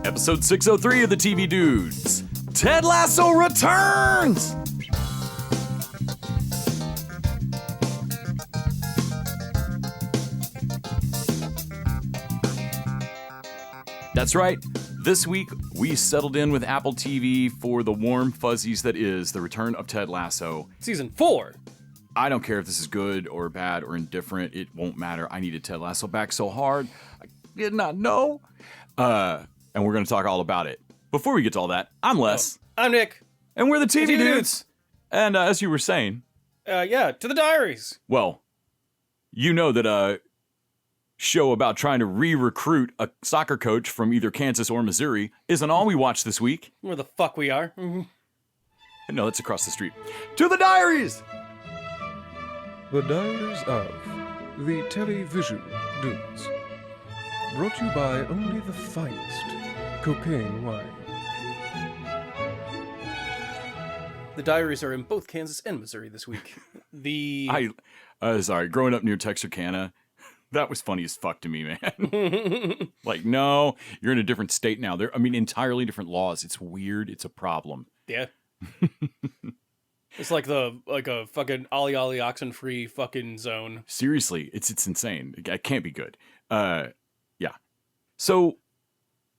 Episode 603 of the TV Dudes. Ted Lasso returns! That's right. This week, we settled in with Apple TV for the warm fuzzies that is the return of Ted Lasso. Season 4. I don't care if this is good or bad or indifferent. It won't matter. I needed Ted Lasso back so hard. I did not know. And we're going to talk all about it. Before we get to all that, I'm Les. I'm Nick. And we're the TV Dudes. And as you were saying... to the diaries. Well, you know that a show about trying to re-recruit a soccer coach from either Kansas or Missouri isn't all we watch this week. Where the fuck we are. No, that's across the street. To the diaries! The Diaries of the Television Dudes. Brought to you by only the finest cocaine wine. The diaries are in both Kansas and Missouri this week. Sorry, growing up near Texarkana, that was funny as fuck to me, man. Like, no, you're in a different state now. Entirely different laws. It's weird. It's a problem. Yeah. It's like a fucking Ollie Ollie oxen-free fucking zone. Seriously, it's insane. It can't be good. Yeah. So,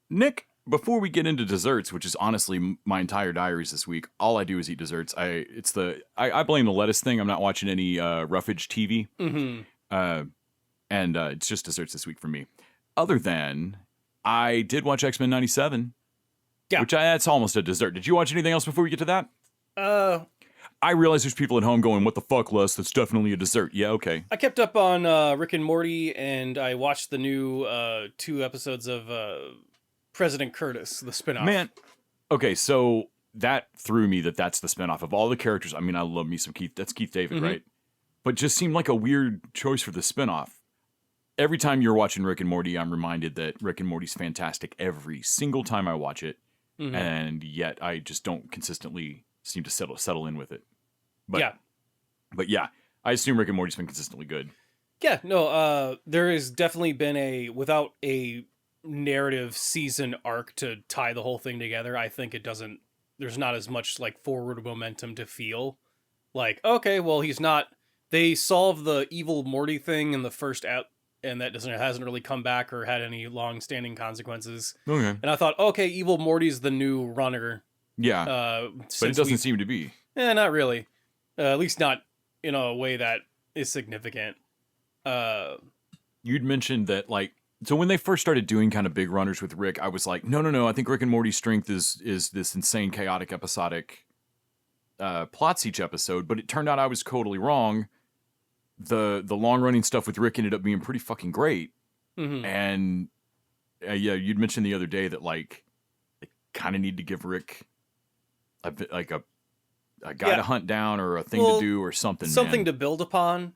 Nick, before we get into desserts, which is honestly my entire diaries this week, all I do is eat desserts. I blame the lettuce thing. I'm not watching any roughage TV. Mm-hmm. And it's just desserts this week for me. Other than, I did watch X-Men 97. Yeah. That's almost a dessert. Did you watch anything else before we get to that? I realize there's people at home going, what the fuck, Les? That's definitely a dessert. Yeah, okay. I kept up on Rick and Morty, and I watched the new 2 episodes of President Curtis, the spinoff. Man, okay, so that threw me that's the spinoff. Of all the characters, I love me some Keith. That's Keith David, right? But just seemed like a weird choice for the spinoff. Every time you're watching Rick and Morty, I'm reminded that Rick and Morty's fantastic every single time I watch it. Mm-hmm. And yet I just don't consistently seem to settle in with it. But yeah, I assume Rick and Morty's been consistently good. Yeah, no, there has definitely been without a narrative season arc to tie the whole thing together, I think there's not as much like forward momentum to feel. Like, okay, well, they solved the evil Morty thing in the first app, and that hasn't really come back or had any long-standing consequences. Okay. And I thought, okay, evil Morty's the new runner. Yeah, but it doesn't seem to be. Not really. At least not in a way that is significant. You'd mentioned that, so when they first started doing kind of big runners with Rick, I was like, no, I think Rick and Morty's strength is this insane, chaotic, episodic plots each episode, but it turned out I was totally wrong. The long-running stuff with Rick ended up being pretty fucking great. Mm-hmm. And, you'd mentioned the other day that, they kind of need to give Rick a guy to hunt down or a thing to do or something. Something to build upon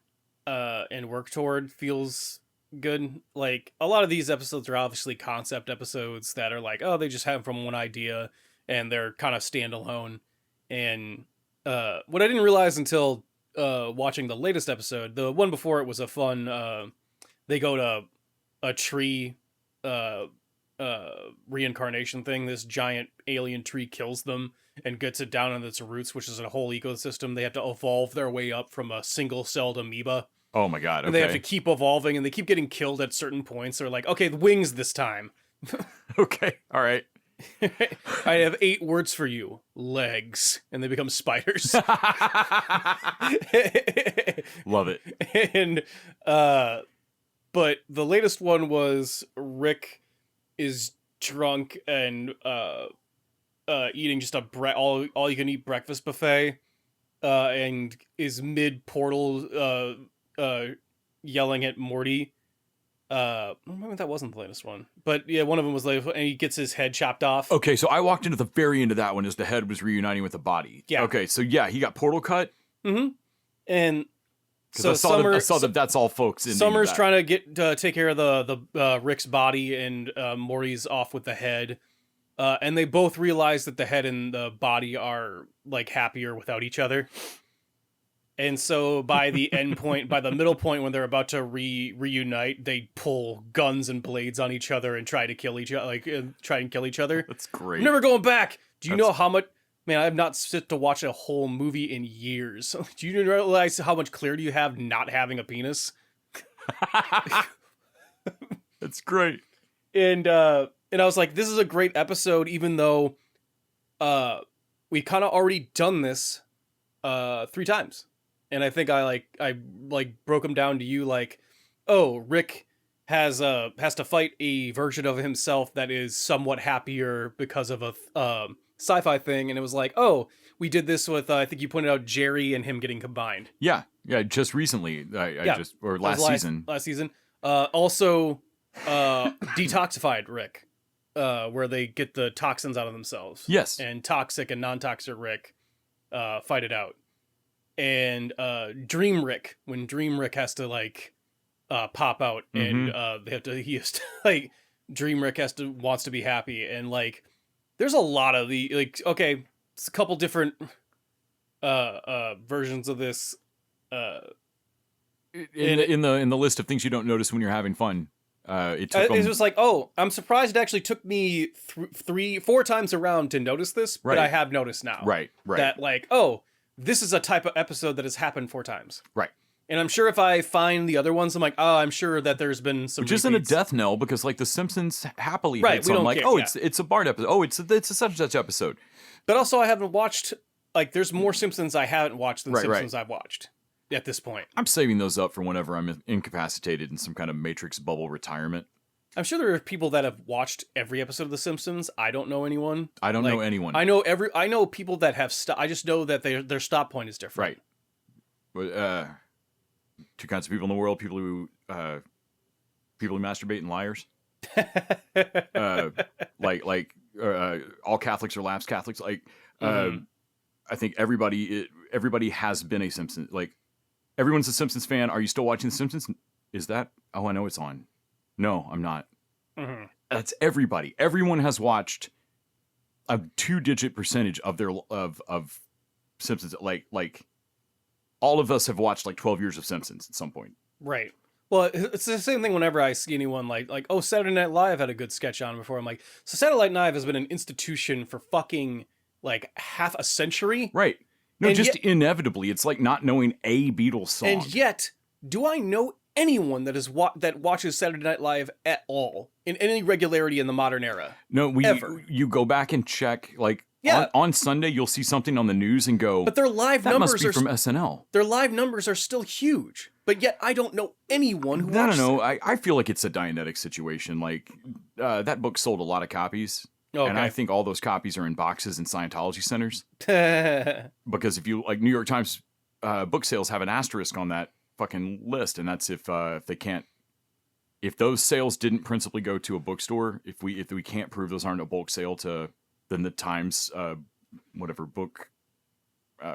and work toward feels good. Like, a lot of these episodes are obviously concept episodes that are like, oh, they just have from one idea and they're kind of standalone. And what I didn't realize until watching the latest episode, the one before it was a fun, they go to a tree reincarnation thing. This giant alien tree kills them and gets it down on its roots, which is a whole ecosystem. They have to evolve their way up from a single-celled amoeba. Oh my god, okay. And they have to keep evolving, and they keep getting killed at certain points. They're like, okay, the wings this time. Okay, all right. I have 8 words for you. Legs. And they become spiders. Love it. And, but the latest one was Rick is drunk and, eating just all you can eat breakfast buffet, and is mid portal, yelling at Morty. Maybe that wasn't the latest one, but yeah, one of them was like, and he gets his head chopped off. Okay, so I walked into the very end of that one as the head was reuniting with the body. Yeah. Okay, so yeah, he got portal cut. Mm-hmm. And so I saw that that's all folks in Summer's trying to take care of the Rick's body, and Morty's off with the head. And they both realize that the head and the body are like happier without each other. And so by the end point, by the middle point, when they're about to reunite, they pull guns and blades on each other and try to kill each other, try and kill each other. That's great. I'm never going back. Do you know how much? Man, I have not sit to watch a whole movie in years. Do you realize how much clarity you have not having a penis? That's great. And I was like, this is a great episode, even though we kind of already done this 3 times. And I think I broke them down to you like, oh, Rick has to fight a version of himself that is somewhat happier because of a sci-fi thing, and it was like, oh, we did this with I think you pointed out Jerry and him getting combined. Yeah, just recently. Last season. Last season. Also, detoxified Rick, where they get the toxins out of themselves. Yes. And toxic and non-toxic Rick fight it out. And Dream Rick, when Dream Rick has to pop out, and Dream Rick wants to be happy, and there's a lot of the okay, it's a couple different versions of this. In the list of things you don't notice when you're having fun, it was like, oh, I'm surprised it actually took me 4 times around to notice this, but I have noticed now. Right. That oh, this is a type of episode that has happened 4 times. Right. And I'm sure if I find the other ones, I'm like, oh, I'm sure that there's been some. Which isn't a death knell, because The Simpsons happily hits on care, it's a Bart episode. Oh, it's a such and such episode. But also, I haven't watched there's more Simpsons I haven't watched than Simpsons I've watched at this point. I'm saving those up for whenever I'm incapacitated in some kind of Matrix bubble retirement. I'm sure there are people that have watched every episode of The Simpsons. I don't know anyone. I don't know anyone. I know people that have I just know that their stop point is different. Right. 2 kinds of people in the world: people who masturbate and liars. All Catholics are lapsed Catholics. I think everybody has been a Simpsons. Everyone's a Simpsons fan. Are you still watching The Simpsons? Is that? Oh, I know it's on. No, I'm not. Mm-hmm. That's everybody. Everyone has watched a 2-digit percentage of their of Simpsons. All of us have watched 12 years of Simpsons at some point. Right. Well, it's the same thing whenever I see anyone oh, Saturday Night Live had a good sketch on before. I'm like, so Saturday Night Live has been an institution for fucking half a century. Right. No, and just inevitably, it's like not knowing a Beatles song. And yet, do I know anyone that that watches Saturday Night Live at all in any regularity in the modern era? No, ever. You go back and check on Sunday you'll see something on the news and go, but their live numbers must be from SNL. Their live numbers are still huge, but yet I don't know anyone who. I don't know. I feel like it's a Dianetic situation. That book sold a lot of copies. Okay. And I think all those copies are in boxes in Scientology centers. Because if you New York Times book sales have an asterisk on that fucking list, and that's if those sales didn't principally go to a bookstore, if we can't prove those aren't a bulk sale then the Times whatever book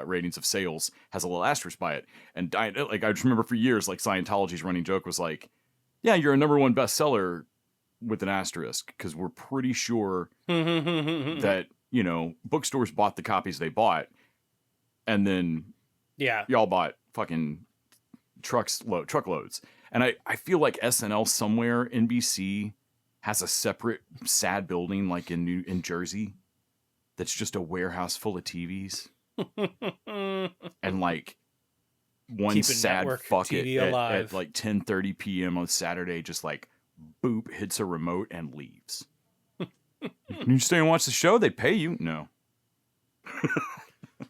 ratings of sales has a little asterisk by it. And I just remember for years Scientology's running joke was yeah, you're a #1 bestseller with an asterisk, because we're pretty sure that bookstores bought the copies they bought, and then y'all bought fucking truckloads. And I feel like SNL somewhere, NBC has a separate sad building in Jersey that's just a warehouse full of TVs. And one keeping sad fuck TV at alive. 10:30 p.m. on Saturday just boop, hits a remote and leaves. You stay and watch the show? They pay you? No.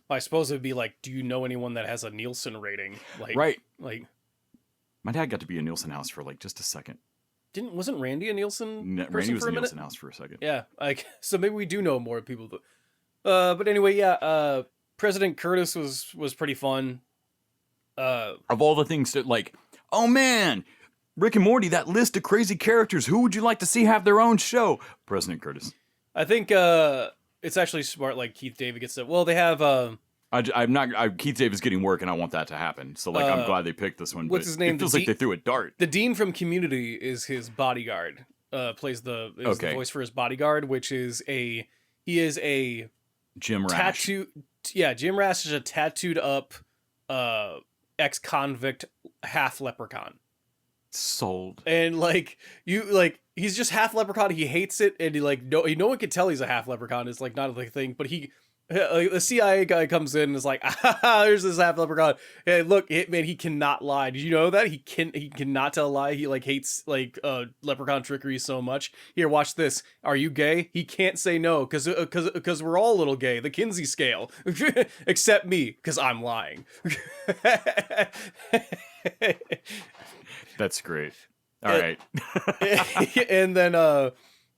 I suppose it would be do you know anyone that has a Nielsen rating? Right. My dad got to be a Nielsen house for just a second. Wasn't Randy a Nielsen person Randy was for a a minute? Nielsen house for a second. Yeah, so maybe we do know more people. But anyway, yeah. President Curtis was pretty fun. Of all the things that oh man, Rick and Morty, that list of crazy characters, who would you like to see have their own show? President Curtis. I think it's actually smart. Keith David gets it. Well, they have. Keith David's getting work, and I want that to happen. So I'm glad they picked this one. What's his name? It feels like they threw a dart. The Dean from Community is his bodyguard. Plays the voice for his bodyguard, which is he is a Jim Rash. Jim Rash is a tattooed up ex-convict half leprechaun. Sold. And he's just half leprechaun. He hates it, and no one can tell he's a half leprechaun. It's like not a thing. But the CIA guy comes in and is like, there's this half leprechaun. Hey, look, man, he cannot lie. Did you know that he cannot tell a lie? He hates leprechaun trickery so much. Here, watch this. Are you gay? He can't say no because we're all a little gay. The Kinsey scale, except me because I'm lying. That's great. All right. And then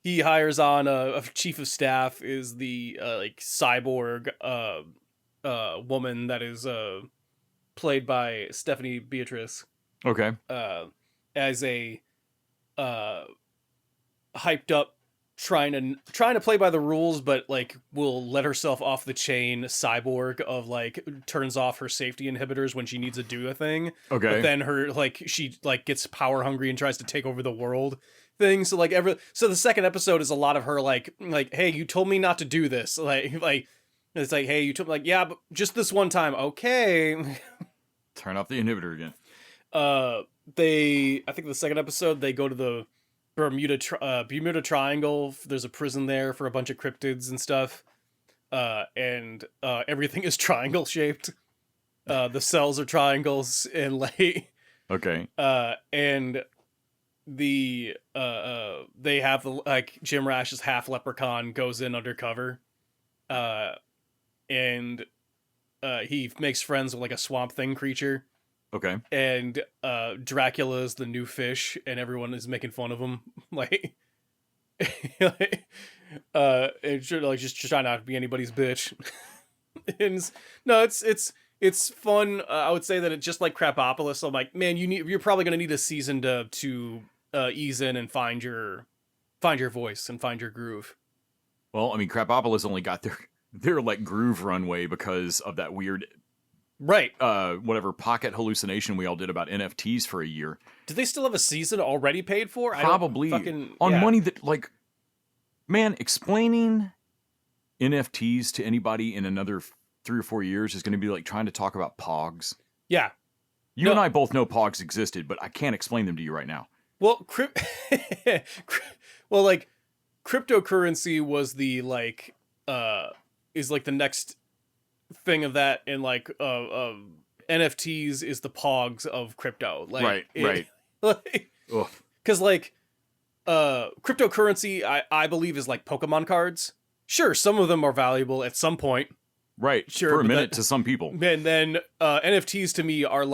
he hires on a chief of staff is the cyborg woman that is played by Stephanie Beatrice. Okay. As a hyped up trying to play by the rules, but will let herself off the chain cyborg of turns off her safety inhibitors when she needs to do a thing. Okay. But then her she gets power hungry and tries to take over the world thing. So the second episode is a lot of her hey, you told me not to do this. It's hey, you told me yeah, but just this one time. Okay. Turn off the inhibitor again. I think the second episode they go to the Bermuda Triangle. There's a prison there for a bunch of cryptids and stuff, and everything is triangle shaped. The cells are triangles, and okay, and the they have Jim Rash's half leprechaun goes in undercover, and he makes friends with a Swamp Thing creature. Okay. And Dracula's the new fish, and everyone is making fun of him, and just trying not to be anybody's bitch. And no, it's fun. I would say that it's just like Crapopolis. I'm like, man, you're probably gonna need a season to ease in and find your voice and find your groove. Well, I mean, Crapopolis only got their groove runway because of that weird. Right. Whatever pocket hallucination we all did about NFTs for a year. Do they still have a season already paid for? Probably. Money that, man, explaining NFTs to anybody in another 3 or 4 years is going to be like trying to talk about Pogs. Yeah. You and I both know Pogs existed, but I can't explain them to you right now. Well, cryptocurrency was the is the next thing of that, and NFTs is the Pogs of crypto. Right. Because cryptocurrency, I believe, is like Pokemon cards. Sure, some of them are valuable at some point. Right. Sure, for a minute to some people. And then NFTs to me are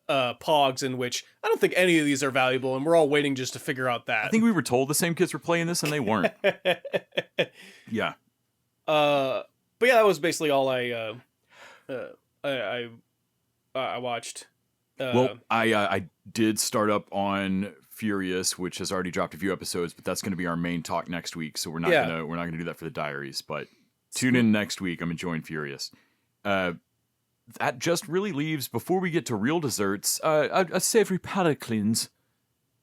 Pogs, in which I don't think any of these are valuable, and we're all waiting just to figure out that. I think we were told the same kids were playing this, and they weren't. Yeah. But yeah, that was basically all I watched. Well, I did start up on Furious, which has already dropped a few episodes, but that's going to be our main talk next week. So we're not gonna do that for the diaries. But tune in next week. I'm enjoying Furious. That just really leaves, before we get to real desserts, a savory palate cleanse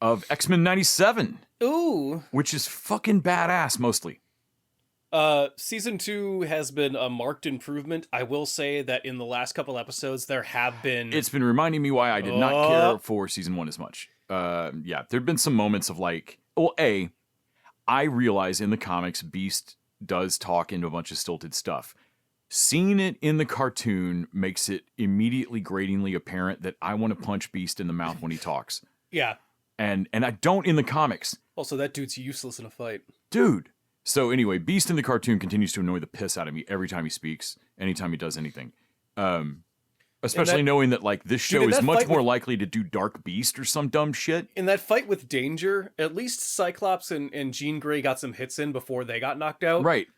of X-Men '97. Ooh, which is fucking badass mostly. Season 2 has been a marked improvement. I will say that in the last couple episodes, there have been... It's been reminding me why I did not care for season 1 as much. There've been some moments of I realize in the comics, Beast does talk into a bunch of stilted stuff. Seeing it in the cartoon makes it immediately gratingly apparent that I want to punch Beast in the mouth when he talks. Yeah. And I don't in the comics. Also, that dude's useless in a fight. Dude. So anyway, Beast in the cartoon continues to annoy the piss out of me every time he speaks, anytime he does anything. Especially knowing that this show is much more likely to do Dark Beast or some dumb shit. In that fight with Danger, at least Cyclops and Jean Grey got some hits in before they got knocked out. Right.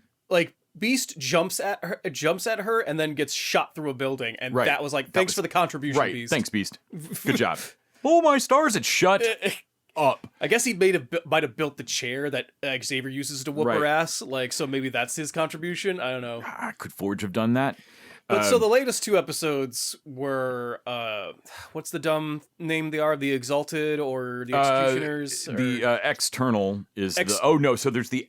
Beast jumps at her and then gets shot through a building, and that was thanks for the contribution, right. Beast. Thanks, Beast. Good job. Oh my stars! It shut up. I guess he might have built the chair that Xavier uses to whoop her ass. So maybe that's his contribution. I don't know. Could Forge have done that? But so the latest 2 episodes were what's the dumb name they are? The Exalted or the Executioners? The External is so there's the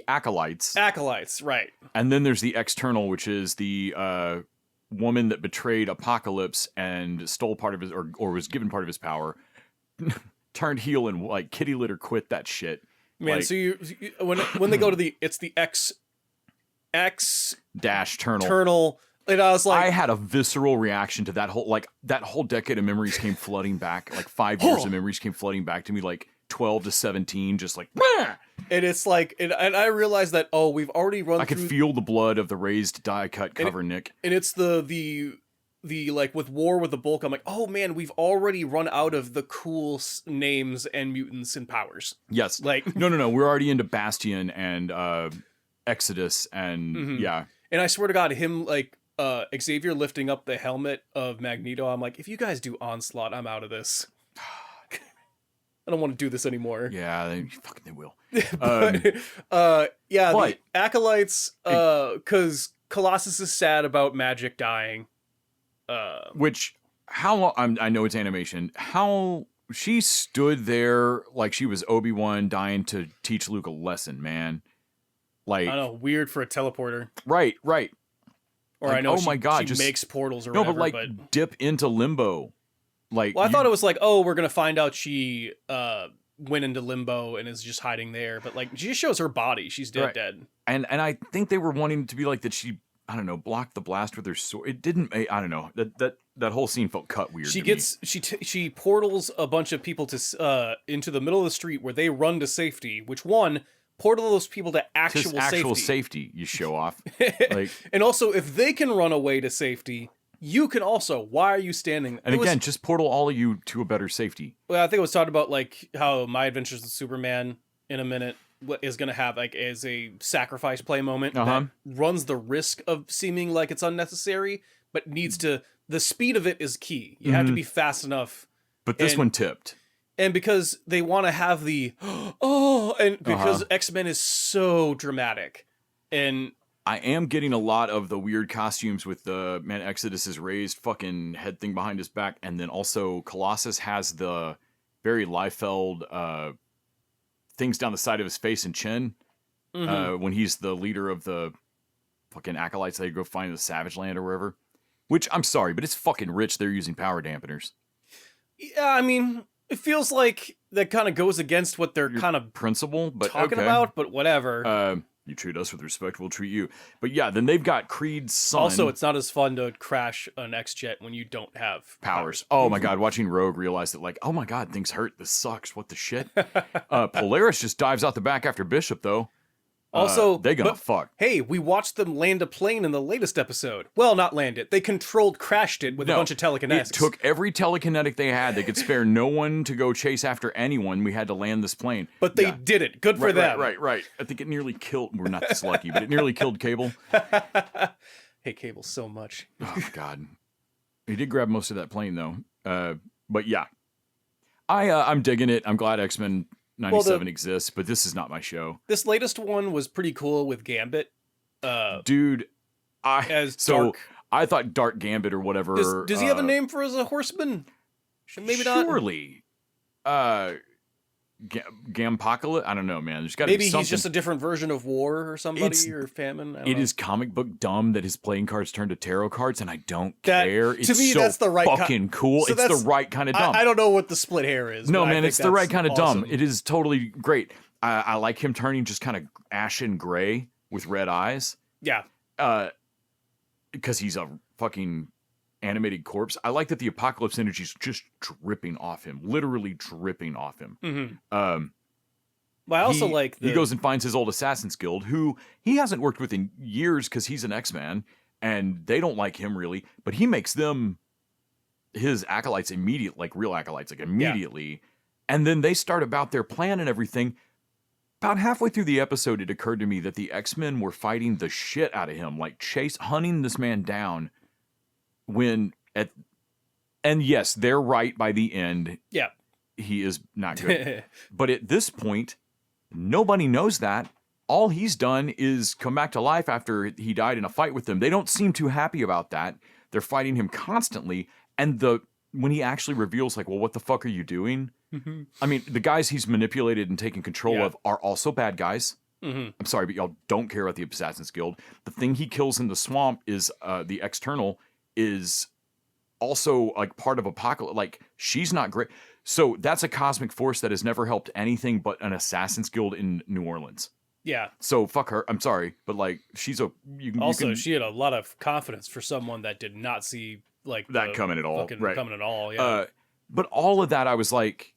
Acolytes. Acolytes, right. And then there's the External, which is the woman that betrayed Apocalypse and stole part of his, or was given part of his power, turned heel and like kitty litter quit that shit. Man, like, so when they go to it's the X dash Turnal. Turnal, and I was like, I had a visceral reaction to that whole decade of memories came flooding back. Like 5 years of memories came flooding back to me, like 12 to 17, just like. Bah! And it's like, and I realized that we've already run. I could feel the blood of the raised die cut cover, Nick. And it's the like with War with the Bulk. I'm like, oh man, we've already run out of the cool names and mutants and powers. Yes, like no, we're already into Bastion and Exodus and yeah. And I swear to God, him like Xavier lifting up the helmet of Magneto. I'm like, if you guys do Onslaught, I'm out of this. I don't want to do this anymore. Yeah, they will. The Acolytes, because Colossus is sad about Magic dying. Which, how long, I know it's animation, how she stood there like she was Obi-Wan dying to teach Luke a lesson, man. Like, I don't know, weird for a teleporter. Right. Or like, I know she just makes portals or no, whatever. but dip into limbo. Like, well, I thought it was like, we're gonna find out she went into limbo and is just hiding there. But like, she just shows her body; she's dead, right. dead. And I think they were wanting to be like that. She, I don't know, blocked the blast with her sword. It didn't. I don't know. That whole scene felt cut weird. She portals a bunch of people to into the middle of the street where they run to safety. Which one? Portal those people to actual safety. You show off. Like, and also, if they can run away to safety, you can also. Why are you standing? And again, just portal all of you to a better safety. Well, I think it was talked about like how My Adventures with Superman in a minute is going to have like as a sacrifice play moment that runs the risk of seeming like it's unnecessary, but needs to. The speed of it is key. You have to be fast enough. But this one tipped. And because they want to have the and because X-Men is so dramatic, and I am getting a lot of the weird costumes with the man Exodus's raised fucking head thing behind his back, and then also Colossus has the very Liefeld things down the side of his face and chin when he's the leader of the fucking acolytes they go find in the Savage Land or wherever. Which I'm sorry, but it's fucking rich. They're using power dampeners. Yeah, I mean. It feels like that kind of goes against what they're kind of principle, but talking about, but whatever. You treat us with respect, we'll treat you. But yeah, then they've got Creed's son. Also, it's not as fun to crash an X-Jet when you don't have powers. Oh my God, watching Rogue realize that like, oh my God, things hurt. This sucks. What the shit? Polaris just dives out the back after Bishop, though. Also, they gonna fuck. Hey, we watched them land a plane in the latest episode. Well, not land it. They crashed it with a bunch of telekinetics. It took every telekinetic they had. They could spare no one to go chase after anyone. We had to land this plane. But they did it. Good for them. Right. I think it nearly killed. We're not this lucky, but it nearly killed Cable. Hate Cable so much. Oh my God. He did grab most of that plane though. But yeah, I'm digging it. I'm glad X-Men 97 exists, but this is not my show. This latest one was pretty cool with Gambit. Dude, I thought Dark Gambit or whatever. Does he have a name for as a horseman? Maybe not. Surely. Gampocalypse? I don't know, man. There's got to be something. Maybe he's just a different version of War or somebody or Famine. It is comic book dumb that his playing cards turn to tarot cards, and I don't care. It's to me, so that's the right fucking cool. So it's the right kind of dumb. I don't know what the split hair is. No, man, it's the right kind of dumb. It is totally great. I like him turning just kind of ashen gray with red eyes. Yeah. Because he's a fucking animated corpse. I like that the Apocalypse energy is just dripping off him, literally dripping off him. Well, I also he goes and finds his old Assassin's Guild, who he hasn't worked with in years because he's an X-Man, and they don't like him really, but he makes them his acolytes immediately, like real acolytes, like immediately. And then they start about their plan and everything. About halfway through the episode, it occurred to me that the X-Men were fighting the shit out of him, like hunting this man down. And yes, they're right by the end. Yeah. He is not good. But at this point, nobody knows that. All he's done is come back to life after he died in a fight with them. They don't seem too happy about that. They're fighting him constantly. And when he actually reveals, like, well, what the fuck are you doing? I mean, the guys he's manipulated and taken control of are also bad guys. I'm sorry, but y'all don't care about the Assassin's Guild. The thing he kills in the swamp is the external. is also like part of Apocalypse. Like, she's not great. So that's a cosmic force that has never helped anything but an Assassin's Guild in New Orleans. Yeah. So fuck her. I'm sorry, but like, she's a she had a lot of confidence for someone that did not see like that coming at all. Right. Coming at all. Yeah. But all of that, I was like,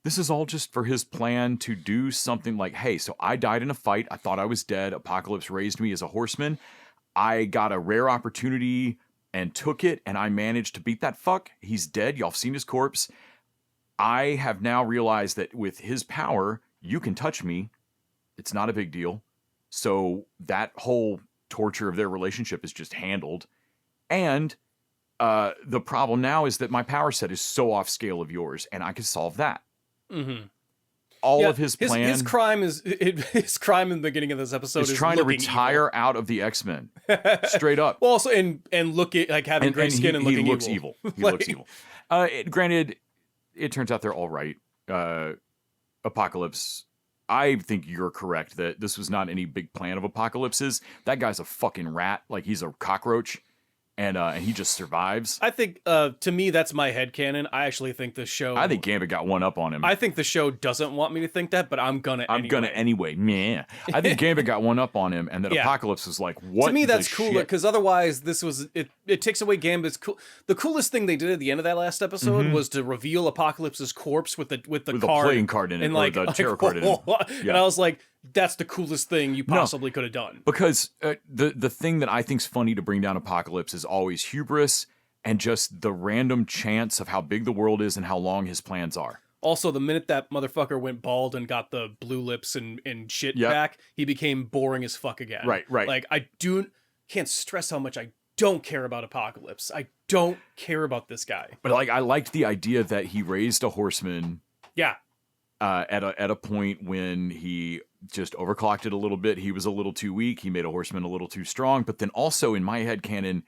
this is all just for his plan to do something like, hey, so I died in a fight. I thought I was dead. Apocalypse raised me as a horseman. I got a rare opportunity and took it, and I managed to beat that fuck. He's dead. Y'all have seen his corpse. I have now realized that with his power, you can touch me. It's not a big deal. So that whole torture of their relationship is just handled. And the problem now is that my power set is so off scale of yours, and I can solve that. Mm-hmm. All of his plan. His crime is his crime in the beginning of this episode is trying to retire out of the X-Men. Straight up. Well, also and looking like having gray skin and looking evil. He looks evil. Granted, it turns out they're all right. Apocalypse. I think you're correct that this was not any big plan of Apocalypse's. That guy's a fucking rat. Like, he's a cockroach. And he just survives. I think, to me, that's my headcanon. I actually think the show... I think Gambit got one up on him. I think the show doesn't want me to think that, but I'm gonna anyway. Yeah. I think Gambit got one up on him, and that Apocalypse was like, what? To me, that's cooler, because otherwise, this was... It takes away Gambit's cool... The coolest thing they did at the end of that last episode was to reveal Apocalypse's corpse with the card, playing card in it, and or the tarot card in it. And I was like, that's the coolest thing you possibly could have done. Because the thing that I think's funny to bring down Apocalypse is always hubris and just the random chance of how big the world is and how long his plans are. Also, the minute that motherfucker went bald and got the blue lips and shit back, he became boring as fuck again. Right. Like, can't stress how much I don't care about Apocalypse. I don't care about this guy. But like, I liked the idea that he raised a horseman. Yeah. At a point when he just overclocked it a little bit. He was a little too weak. He made a horseman a little too strong. But then also in my headcanon,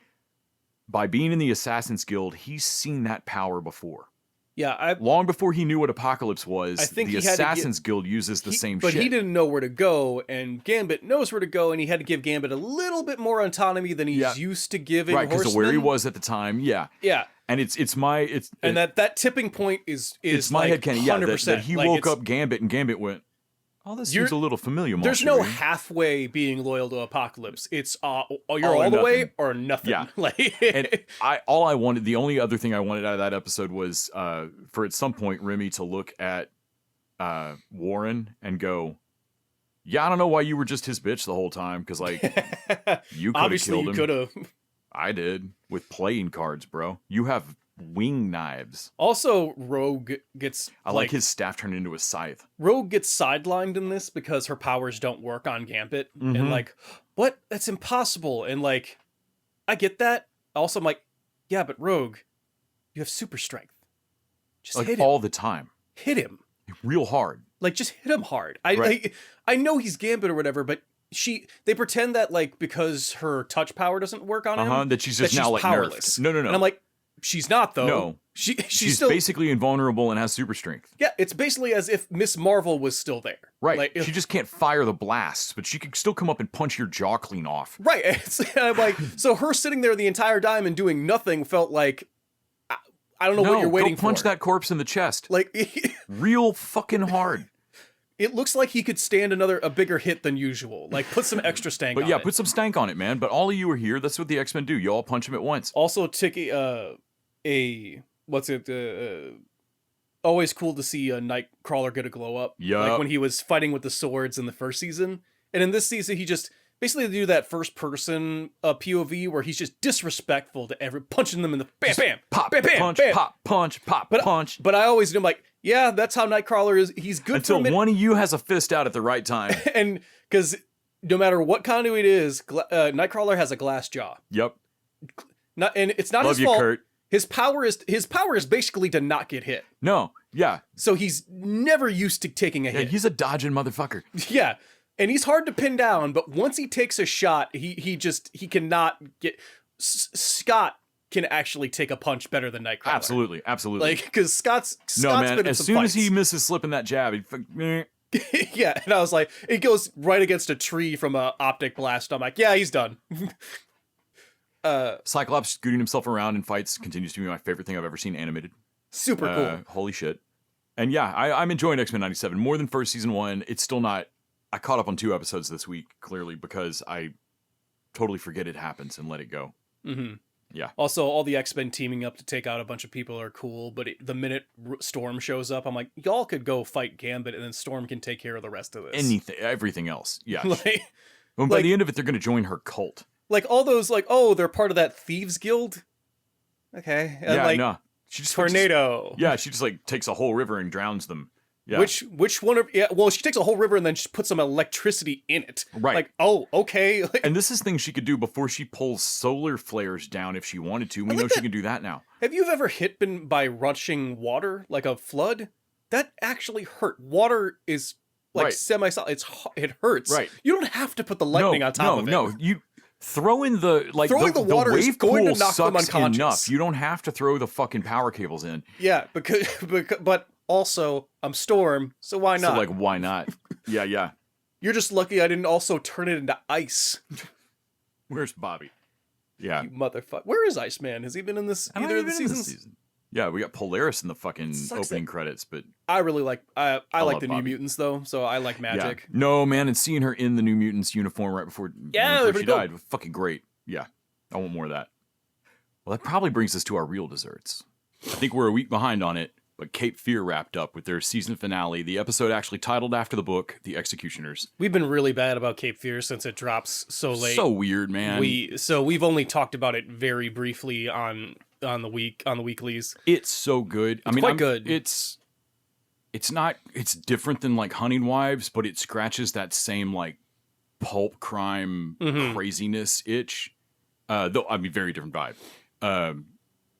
by being in the Assassin's Guild, he's seen that power before. Yeah, long before he knew what Apocalypse was, I think the Assassin's Guild uses the same shit. But he didn't know where to go, and Gambit knows where to go, and he had to give Gambit a little bit more autonomy than he's used to giving Right, because of where he was at the time, Yeah. And that tipping point is my like headcanon, 100%. That he woke up Gambit, and Gambit went, oh, this seems a little familiar. There's no halfway being loyal to Apocalypse. It's you're all the way or nothing. Yeah. And the only other thing I wanted out of that episode was for at some point Remy to look at Warren and go, yeah, I don't know why you were just his bitch the whole time, because like you could have killed him. Could have. I did with playing cards, bro. You have wing knives. Also, Rogue gets... I like his staff turned into a scythe. Rogue gets sidelined in this because her powers don't work on Gambit. And like, what? That's impossible. And like, I get that. Also, I'm like, yeah, but Rogue, you have super strength. Just like hit him. All the time. Hit him. Real hard. Like, just hit him hard. I know he's Gambit or whatever, but they pretend that like because her touch power doesn't work on him, that she's just now like powerless. Nerfed. No. And I'm like, she's not though. No, she's still basically invulnerable and has super strength. Yeah, it's basically as if Miss Marvel was still there. Right. Like, she just can't fire the blasts, but she can still come up and punch your jaw clean off. Right. And I'm like, so her sitting there the entire time and doing nothing felt like I don't know what you're waiting for. Punch that corpse in the chest. Like real fucking hard. It looks like he could stand a bigger hit than usual. Like, put some extra stank on it. But yeah, put some stank on it, man. But all of you are here. That's what the X-Men do. You all punch him at once. Also, always cool to see a Nightcrawler get a glow up. Yeah. Like when he was fighting with the swords in the first season. And in this season, he just basically do that first person POV where he's just disrespectful to punching them in the bam, pop, bam, bam, punch, bam. pop, punch, pop, punch. But I always do, I'm like, yeah, that's how Nightcrawler is. He's good until one of you has a fist out at the right time. And because no matter what conduit it is, Nightcrawler has a glass jaw. Yep. And it's not Love his fault. Kurt. His power is basically to not get hit. No. Yeah. So he's never used to taking a hit. He's a dodging motherfucker. Yeah. And he's hard to pin down, but once he takes a shot, he cannot get... Scott can actually take a punch better than Nightcrawler. Absolutely. Like, because Scott's man, been in as some soon fights. as he misses slipping that jab, yeah, and I was like, it goes right against a tree from a optic blast. I'm like, yeah, he's done. Cyclops scooting himself around in fights continues to be my favorite thing I've ever seen animated. Super cool. Holy shit. And yeah, I'm enjoying X-Men 97 more than first season 1. It's still not... I caught up on 2 episodes this week, clearly, because I totally forget it happens and let it go. Mm-hmm. Yeah. Also, all the X-Men teaming up to take out a bunch of people are cool, but the minute Storm shows up, I'm like, y'all could go fight Gambit, and then Storm can take care of the rest of this. Everything else. Yeah. Like, by the end of it, they're going to join her cult. Like, all those, like, oh, they're part of that Thieves Guild? Okay. And yeah, like, no. She just Tornado. She just, like, takes a whole river and drowns them. Yeah. Which one of... Yeah, well, she takes a whole river and then she puts some electricity in it. Right. Like, oh, okay. Like, and this is things she could do before she pulls solar flares down if she wanted to. We know she can do that now. Have you ever been by rushing water, like a flood? That actually hurt. Water is... like semi-solid, it hurts. Right. You don't have to put the lightning on top of it. No, you throwing the the water wave is going pool to knock them sucks unconscious. enough. You don't have to throw the fucking power cables in. Yeah, because but also I'm Storm, so why not? So like, why not? Yeah. You're just lucky I didn't also turn it into ice. Where's Bobby? Yeah, You motherfucker. Where is Iceman? Has he been in this either of the seasons? Yeah, we got Polaris in the fucking Sucks opening credits, but I really like I like love the New Bobby. Mutants though, so I like Magic. Yeah. No, man, and seeing her in the New Mutants uniform right before, they're she pretty cool. died was fucking great. Yeah, I want more of that. Well, that probably brings us to our real desserts. I think we're a week behind on it, but Cape Fear wrapped up with their season finale, the episode actually titled after the book, The Executioners. We've been really bad about Cape Fear since it drops so late. So weird, man. We've only talked about it very briefly on the weeklies. It's so good. It's quite good. It's different than like Hunting Wives, but it scratches that same like pulp crime craziness itch. Though I mean, very different vibe.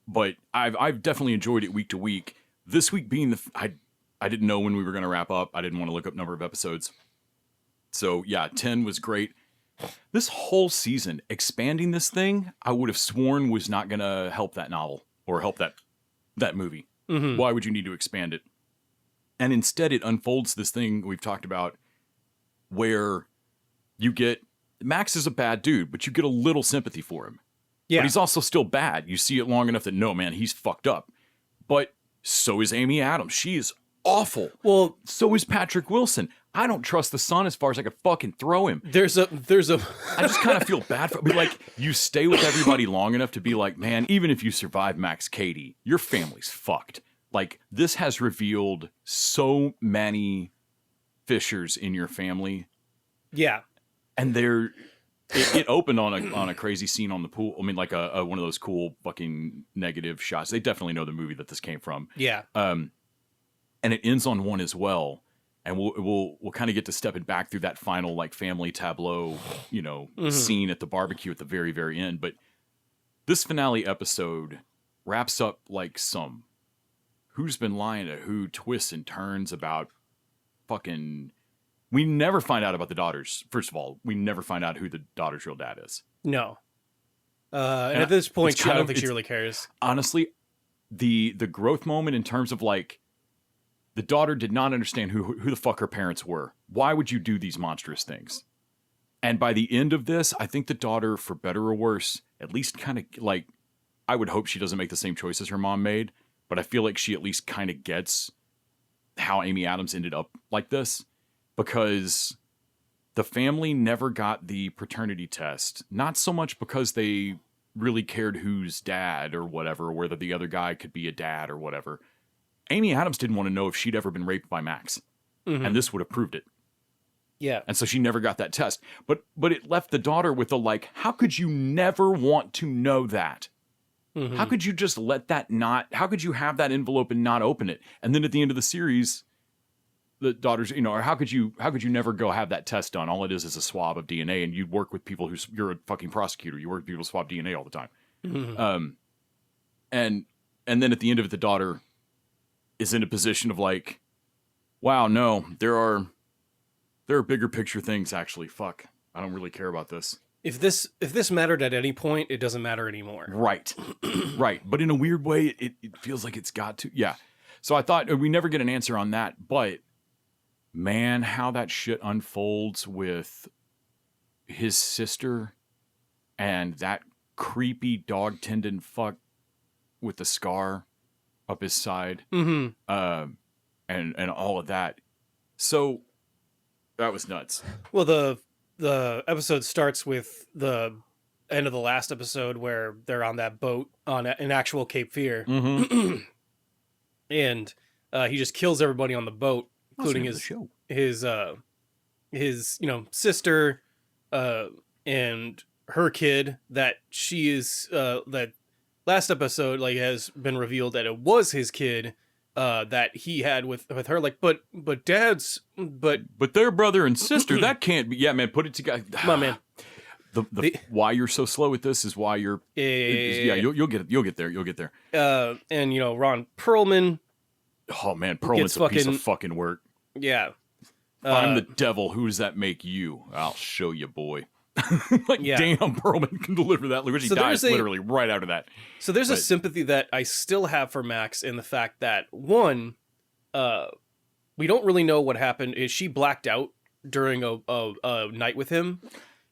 But I've definitely enjoyed it week to week. This week being I didn't know when we were going to wrap up. I didn't want to look up number of episodes. So yeah, 10 was great. This whole season, expanding this thing, I would have sworn was not going to help that novel or help that movie. Mm-hmm. Why would you need to expand it? And instead it unfolds this thing we've talked about where you get... Max is a bad dude, but you get a little sympathy for him. Yeah. But he's also still bad. You see it long enough that, no, man, he's fucked up. But so is Amy Adams. She is awful. Well, so is Patrick Wilson. I don't trust the son as far as I could fucking throw him. There's a I just kind of feel bad for... But like, you stay with everybody long enough to be like, man, even if you survive Max Cady, your family's fucked. Like, this has revealed so many fissures in your family. Yeah. And it opened on a crazy scene on the pool. I mean, like a one of those cool fucking negative shots. They definitely know the movie that this came from. Yeah. And it ends on one as well. And we'll kind of get to stepping back through that final like family tableau, scene at the barbecue at the very, very end. But this finale episode wraps up like some who's been lying to who twists and turns about fucking... We never find out about the daughters. First of all, we never find out who the daughter's real dad is. No. And at this point, I don't think she really cares. Honestly, the growth moment in terms of like, the daughter did not understand who the fuck her parents were. Why would you do these monstrous things? And by the end of this, I think the daughter, for better or worse, at least kind of like, I would hope she doesn't make the same choices her mom made, but I feel like she at least kind of gets how Amy Adams ended up like this. Because the family never got the paternity test. Not so much because they really cared who's dad or whatever, or whether the other guy could be a dad or whatever. Amy Adams didn't want to know if she'd ever been raped by Max. Mm-hmm. And this would have proved it. Yeah. And so she never got that test. But it left the daughter with a like, how could you never want to know that? Mm-hmm. How could you just let that how could you have that envelope and not open it? And then at the end of the series... the daughters, or how could you never go have that test done? All it is a swab of DNA, and you work with people you're a fucking prosecutor. You work with people who swab DNA all the time. Mm-hmm. And then at the end of it, the daughter is in a position of like, wow, no, there are bigger picture things actually. Fuck, I don't really care about this. If this mattered at any point, it doesn't matter anymore. Right. Right. But in a weird way, it feels like it's got to. Yeah. So I thought we never get an answer on that, but man, how that shit unfolds with his sister and that creepy dog tendon fuck with the scar up his side, and all of that. So that was nuts. Well, the episode starts with the end of the last episode where they're on that boat on an actual Cape Fear, and he just kills everybody on the boat, including his sister and her kid. That she is that last episode has been revealed that it was his kid that he had with her. But their brother and sister. That can't be. Yeah, man, put it together. Come on, man. The why you're so slow with this is why you're. You'll get there. You'll get there. And Ron Perlman. Oh man, Perlman's a piece of fucking work. Yeah. I'm the devil. Who does that make you? I'll show you, boy. Damn, Perlman can deliver that. He dies literally right out of that. So there's a sympathy that I still have for Max in the fact that, one, we don't really know what happened. Is she blacked out during a night with him?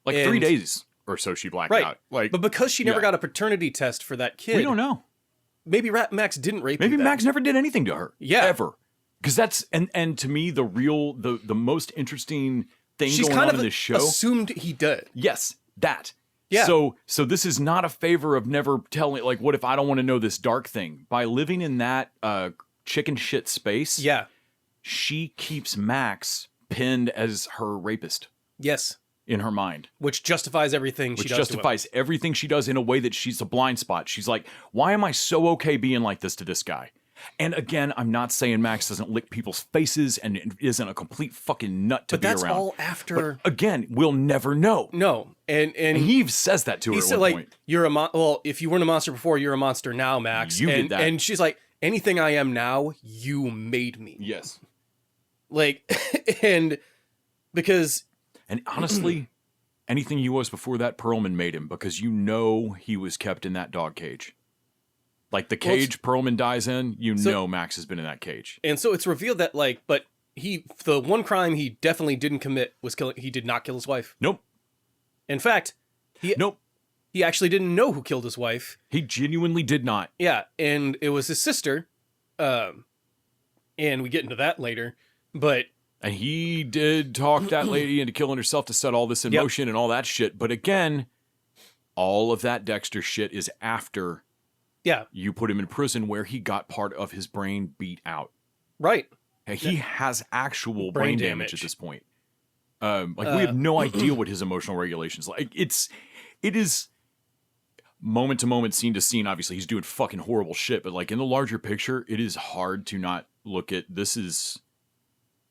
3 days or so she blacked out. But because she never got a paternity test for that kid. We don't know. Maybe Max didn't rape Maybe you then. Max never did anything to her. Yeah. Ever. Because that's, and to me, the most interesting thing She's going kind on of in this show. Assumed he did. Yes, that. Yeah. So this is not a favor of never telling, what if I don't want to know this dark thing? By living in that chicken shit space, she keeps Max pinned as her rapist. Yes. In her mind. Which justifies everything she does. Which justifies everything she does in a way that she's a blind spot. She's like, why am I so okay being like this to this guy? And again, I'm not saying Max doesn't lick people's faces and isn't a complete fucking nut to be around. But that's all after. But again, we'll never know. No, and he says that to her at one point. You're well, if you weren't a monster before, you're a monster now, Max. You did that. And she's like, anything I am now, you made me. Yes. And because. And honestly, anything he was before that, Perlman made him, because he was kept in that dog cage. The cage Perlman dies in, Max has been in that cage. And so it's revealed that, but the one crime he definitely didn't commit was he did not kill his wife. Nope. In fact, he actually didn't know who killed his wife. He genuinely did not. Yeah, and it was his sister. And we get into that later, but... And he did talk that lady into killing herself to set all this in motion and all that shit. But again, all of that Dexter shit is after you put him in prison where he got part of his brain beat out. Right. He has actual brain damage at this point. We have no idea what his emotional regulation's like. It is moment to moment, scene to scene. Obviously, he's doing fucking horrible shit. But in the larger picture, it is hard to not look at this is...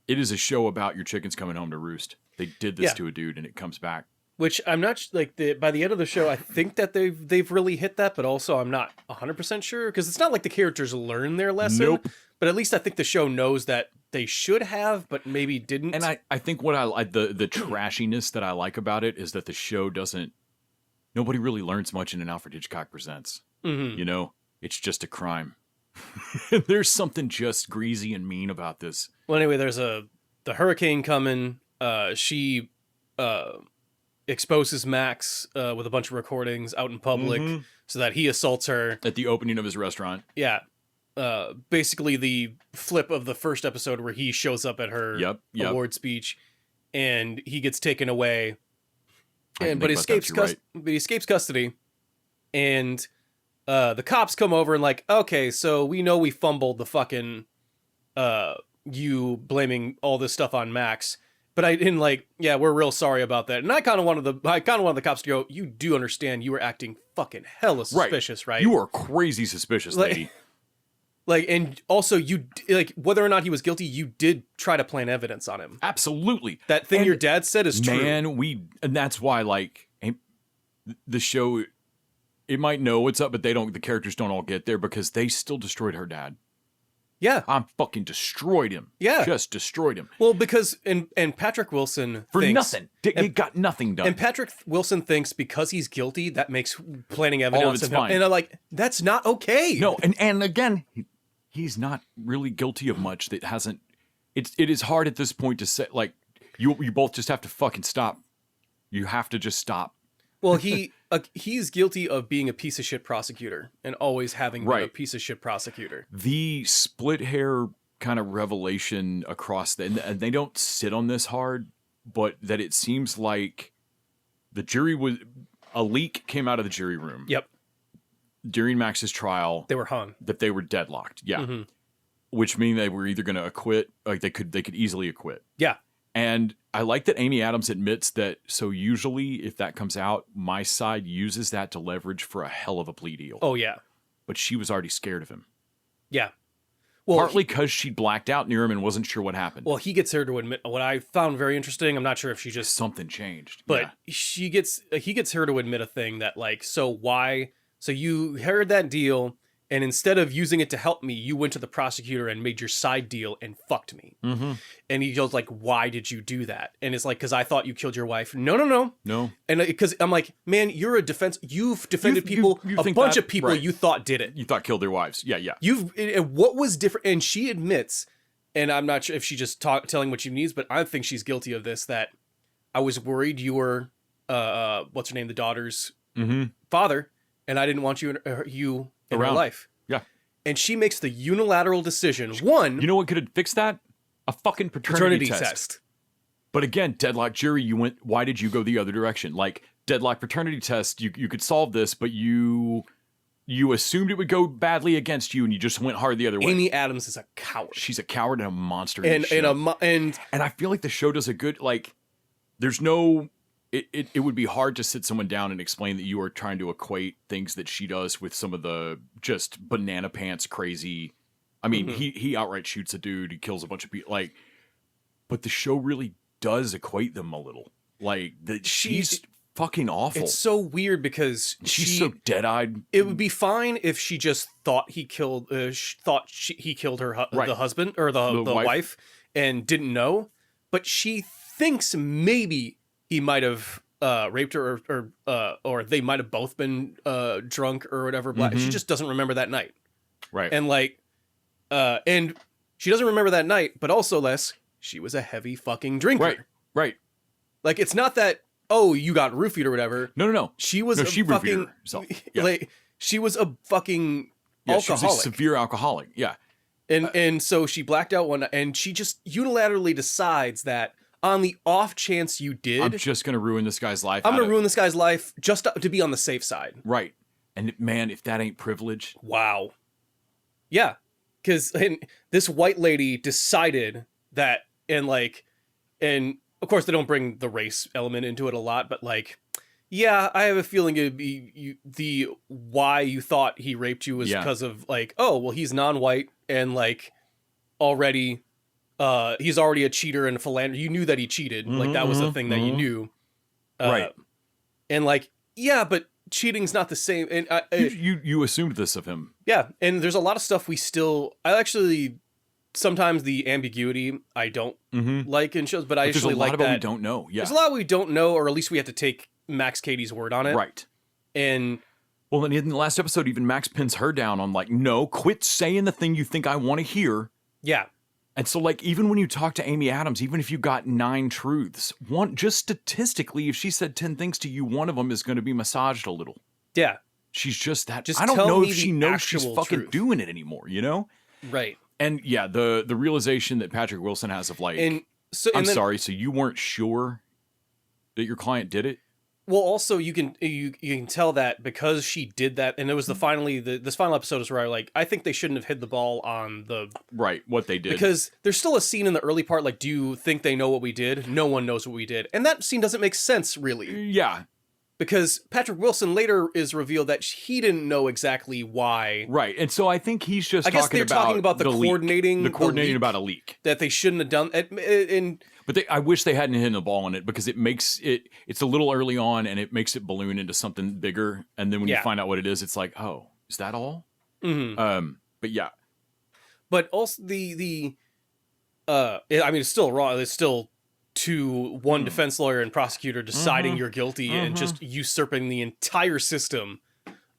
It is a show about your chickens coming home to roost. They did this to a dude, and it comes back. Which I'm not by the end of the show, I think that they've really hit that, but also I'm not 100% sure because it's not like the characters learn their lesson. Nope. But at least I think the show knows that they should have, but maybe didn't. And I think what I like the trashiness that I like about it is that the show doesn't. Nobody really learns much in an Alfred Hitchcock Presents. Mm-hmm. It's just a crime. There's something just greasy and mean about this. Well, anyway, there's the hurricane coming. She exposes Max with a bunch of recordings out in public so that he assaults her at the opening of his restaurant. Yeah, basically the flip of the first episode where he shows up at her award speech, and he gets taken away, but he escapes custody, and. The cops come over and okay, so we know we fumbled the fucking, you blaming all this stuff on Max, but I didn't we're real sorry about that. And I kind of wanted the cops to go, you do understand you were acting fucking hella suspicious, right? You are crazy suspicious, lady. And also you, whether or not he was guilty, you did try to plant evidence on him. Absolutely. That thing your dad said is true. Man, and that's why, the show... It might know what's up, but the characters don't all get there because they still destroyed her dad. Yeah. I'm fucking destroyed him. Yeah. Just destroyed him. Well, because, and Patrick Wilson thinks, nothing. He got nothing done. And Patrick Wilson thinks because he's guilty, that makes planting evidence. All of it's fine. And I'm that's not okay. No, and again, he's not really guilty of much that hasn't, it is hard at this point to say, you both just have to fucking stop. You have to just stop. Well, he's guilty of being a piece of shit prosecutor and always having been a piece of shit prosecutor. The split hair kind of revelation across and they don't sit on this hard, but that it seems like the jury a leak came out of the jury room. Yep. During Max's trial, they were hung. That they were deadlocked. Yeah. Mm-hmm. Which mean they were either going to acquit, like they could easily acquit. Yeah. And I like that Amy Adams admits that. So usually if that comes out, my side uses that to leverage for a hell of a plea deal. Oh yeah. But she was already scared of him. Yeah. Well, partly because she blacked out near him and wasn't sure what happened. Well, he gets her to admit what I found very interesting. I'm not sure if she just something changed, but he gets her to admit a thing that like, so you heard that deal, and instead of using it to help me, you went to the prosecutor and made your side deal and fucked me. Mm-hmm. And he goes like, why did you do that? And it's like, because I thought you killed your wife. No. And because I'm like, man, you're a defense. You've defended people, a bunch of people you thought did it. You thought killed their wives. Yeah. And what was different? And she admits, and I'm not sure if she just telling what she needs, but I think she's guilty of this, that I was worried you were, what's her name? The daughter's father. And I didn't want you in her life. Yeah. And she makes the unilateral decision. One. You know what could have fixed that? A fucking paternity test. But again, deadlock jury, why did you go the other direction? Like, deadlock paternity test, you could solve this, but you assumed it would go badly against you and you just went hard the other way. Amy Adams is a coward. She's a coward and a monster. And I feel like the show does a good, like, there's no... It would be hard to sit someone down and explain that you are trying to equate things that she does with some of the just banana pants crazy. I mean, he outright shoots a dude, he kills a bunch of people, like, but the show really does equate them a little. Like, that she's fucking awful. It's so weird because she's so dead-eyed. It would be fine if she just thought he killed he killed her the husband or the wife and didn't know, but she thinks maybe he might have raped her, or they might have both been drunk or whatever. She just doesn't remember that night, right? And like, and she doesn't remember that night, but also she was a heavy fucking drinker, right? Like, it's not that you got roofied or whatever. No. She was she fucking herself. Yeah. Like, she was a fucking alcoholic. She was a severe alcoholic. Yeah, and so she blacked out one night, and she just unilaterally decides that, on the off chance you did, I'm just going to ruin this guy's life. I'm going to ruin this guy's life just to be on the safe side. Right. And man, if that ain't privilege. Wow. Yeah. Because this white lady decided that, and of course they don't bring the race element into it a lot, but like, yeah, I have a feeling it'd be the why you thought he raped you was because of like, he's non-white and like already... he's already a cheater and a philanderer. You knew that he cheated. Like, that was the thing that you knew. Right. And like, yeah, but cheating's not the same. And you assumed this of him. Yeah. And there's a lot of stuff sometimes the ambiguity I don't like in shows, but I actually like that. There's a lot we don't know. Yeah. There's a lot we don't know, or at least we have to take Max Cady's word on it. Right. And... Well, and in the last episode, even Max pins her down on like, no, quit saying the thing you think I want to hear. Yeah. And so, like, even when you talk to Amy Adams, even if you got 9 truths, just statistically, if she said 10 things to you, one of them is going to be massaged a little. Yeah. She's just that. Just I don't know if she knows she's fucking doing it anymore, you know? Right. And yeah, the realization that Patrick Wilson has of like, sorry, so you weren't sure that your client did it? Well, also you can tell that because she did that, and it was this final episode is where I think they shouldn't have hit the ball on what they did, because there's still a scene in the early part like, do you think they know what we did? No one knows what we did, and that scene doesn't make sense really. Yeah, because Patrick Wilson later is revealed that he didn't know exactly why. Right, and so I think he's just talking about the coordinating about a leak that they shouldn't have done. But I wish they hadn't hit the ball on it, because it's a little early on and it makes it balloon into something bigger. And then when you find out what it is, it's like, oh, is that all? Mm-hmm. But yeah. But also it's still wrong. It's still one defense lawyer and prosecutor deciding you're guilty and just usurping the entire system.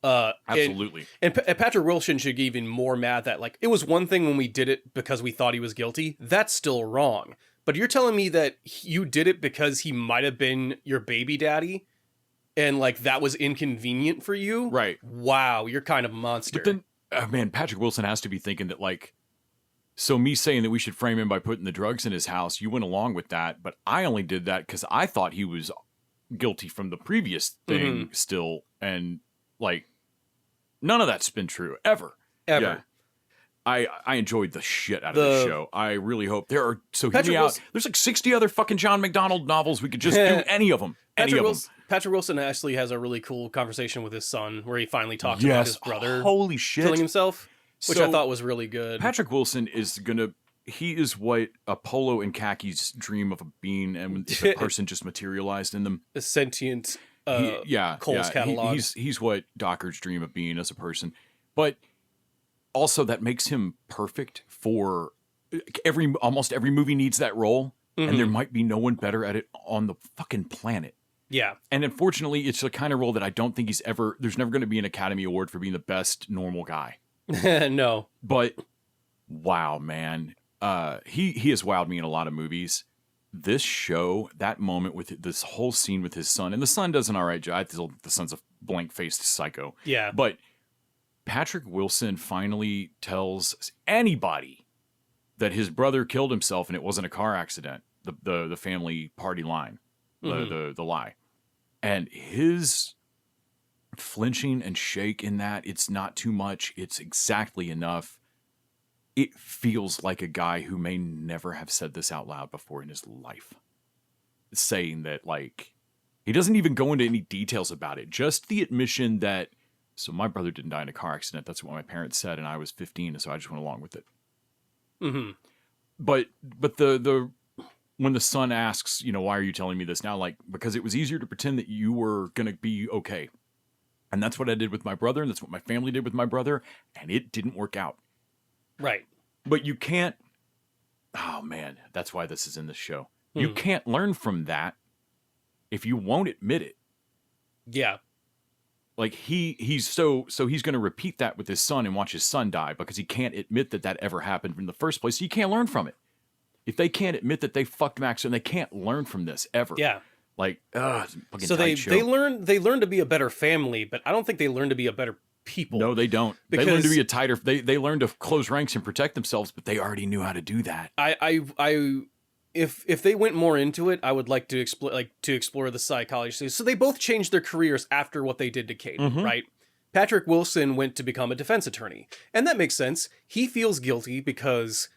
Absolutely. And Patrick Wilson should get even more mad that like, it was one thing when we did it because we thought he was guilty. That's still wrong. But you're telling me that you did it because he might have been your baby daddy, and like that was inconvenient for you, Right. Wow, you're kind of a monster. But then, man, Patrick Wilson has to be thinking that, like, so me saying that we should frame him by putting the drugs in his house, you went along with that, but I only did that because I thought he was guilty from the previous thing still, and, like, none of that's been true, ever. Ever. Yeah. I enjoyed the shit out of this show. I really hope there are, so hear me out. There's like 60 other fucking John McDonald novels. We could just do any of them. Patrick Wilson actually has a really cool conversation with his son where he finally talks about his brother holy shit. killing himself, which I thought was really good. Patrick Wilson is he is what a polo and khakis dream of a being, and if a person just materialized in them. A sentient Cole's catalog. He's what Dockers dream of being as a person. But also that makes him perfect for almost every movie needs that role, and there might be no one better at it on the fucking planet. Yeah. And unfortunately, it's the kind of role that I don't think there's never going to be an Academy Award for being the best normal guy. No. But wow, man. He has wowed me in a lot of movies. This show, that moment with this whole scene with his son, and the son does an all right job. The son's a blank-faced psycho. Yeah. But Patrick Wilson finally tells anybody that his brother killed himself and it wasn't a car accident. The family party line, the lie, and his flinching and shake in that, it's not too much. It's exactly enough. It feels like a guy who may never have said this out loud before in his life. Saying that, like, he doesn't even go into any details about it. Just the admission that, so my brother didn't die in a car accident. That's what my parents said, and I was 15, and so I just went along with it. Mm-hmm. But the when the son asks, why are you telling me this now? Like, because it was easier to pretend that you were going to be okay. And that's what I did with my brother, and that's what my family did with my brother, and it didn't work out. Right. But you can't, oh man, that's why this is in this show. You can't learn from that if you won't admit it. Yeah. Like he's so he's going to repeat that with his son and watch his son die because he can't admit that ever happened in the first place. So you can't learn from it. If they can't admit that they fucked Max, and they can't learn from this ever. Yeah. Like, fucking so tight show. they learn to be a better family, but I don't think they learn to be a better people. No, they don't. Because they learn to be a tighter. They learn to close ranks and protect themselves, but they already knew how to do that. If they went more into it, I would like to explore the psychology. So they both changed their careers after what they did to Katie, right? Patrick Wilson went to become a defense attorney, and that makes sense. He feels guilty because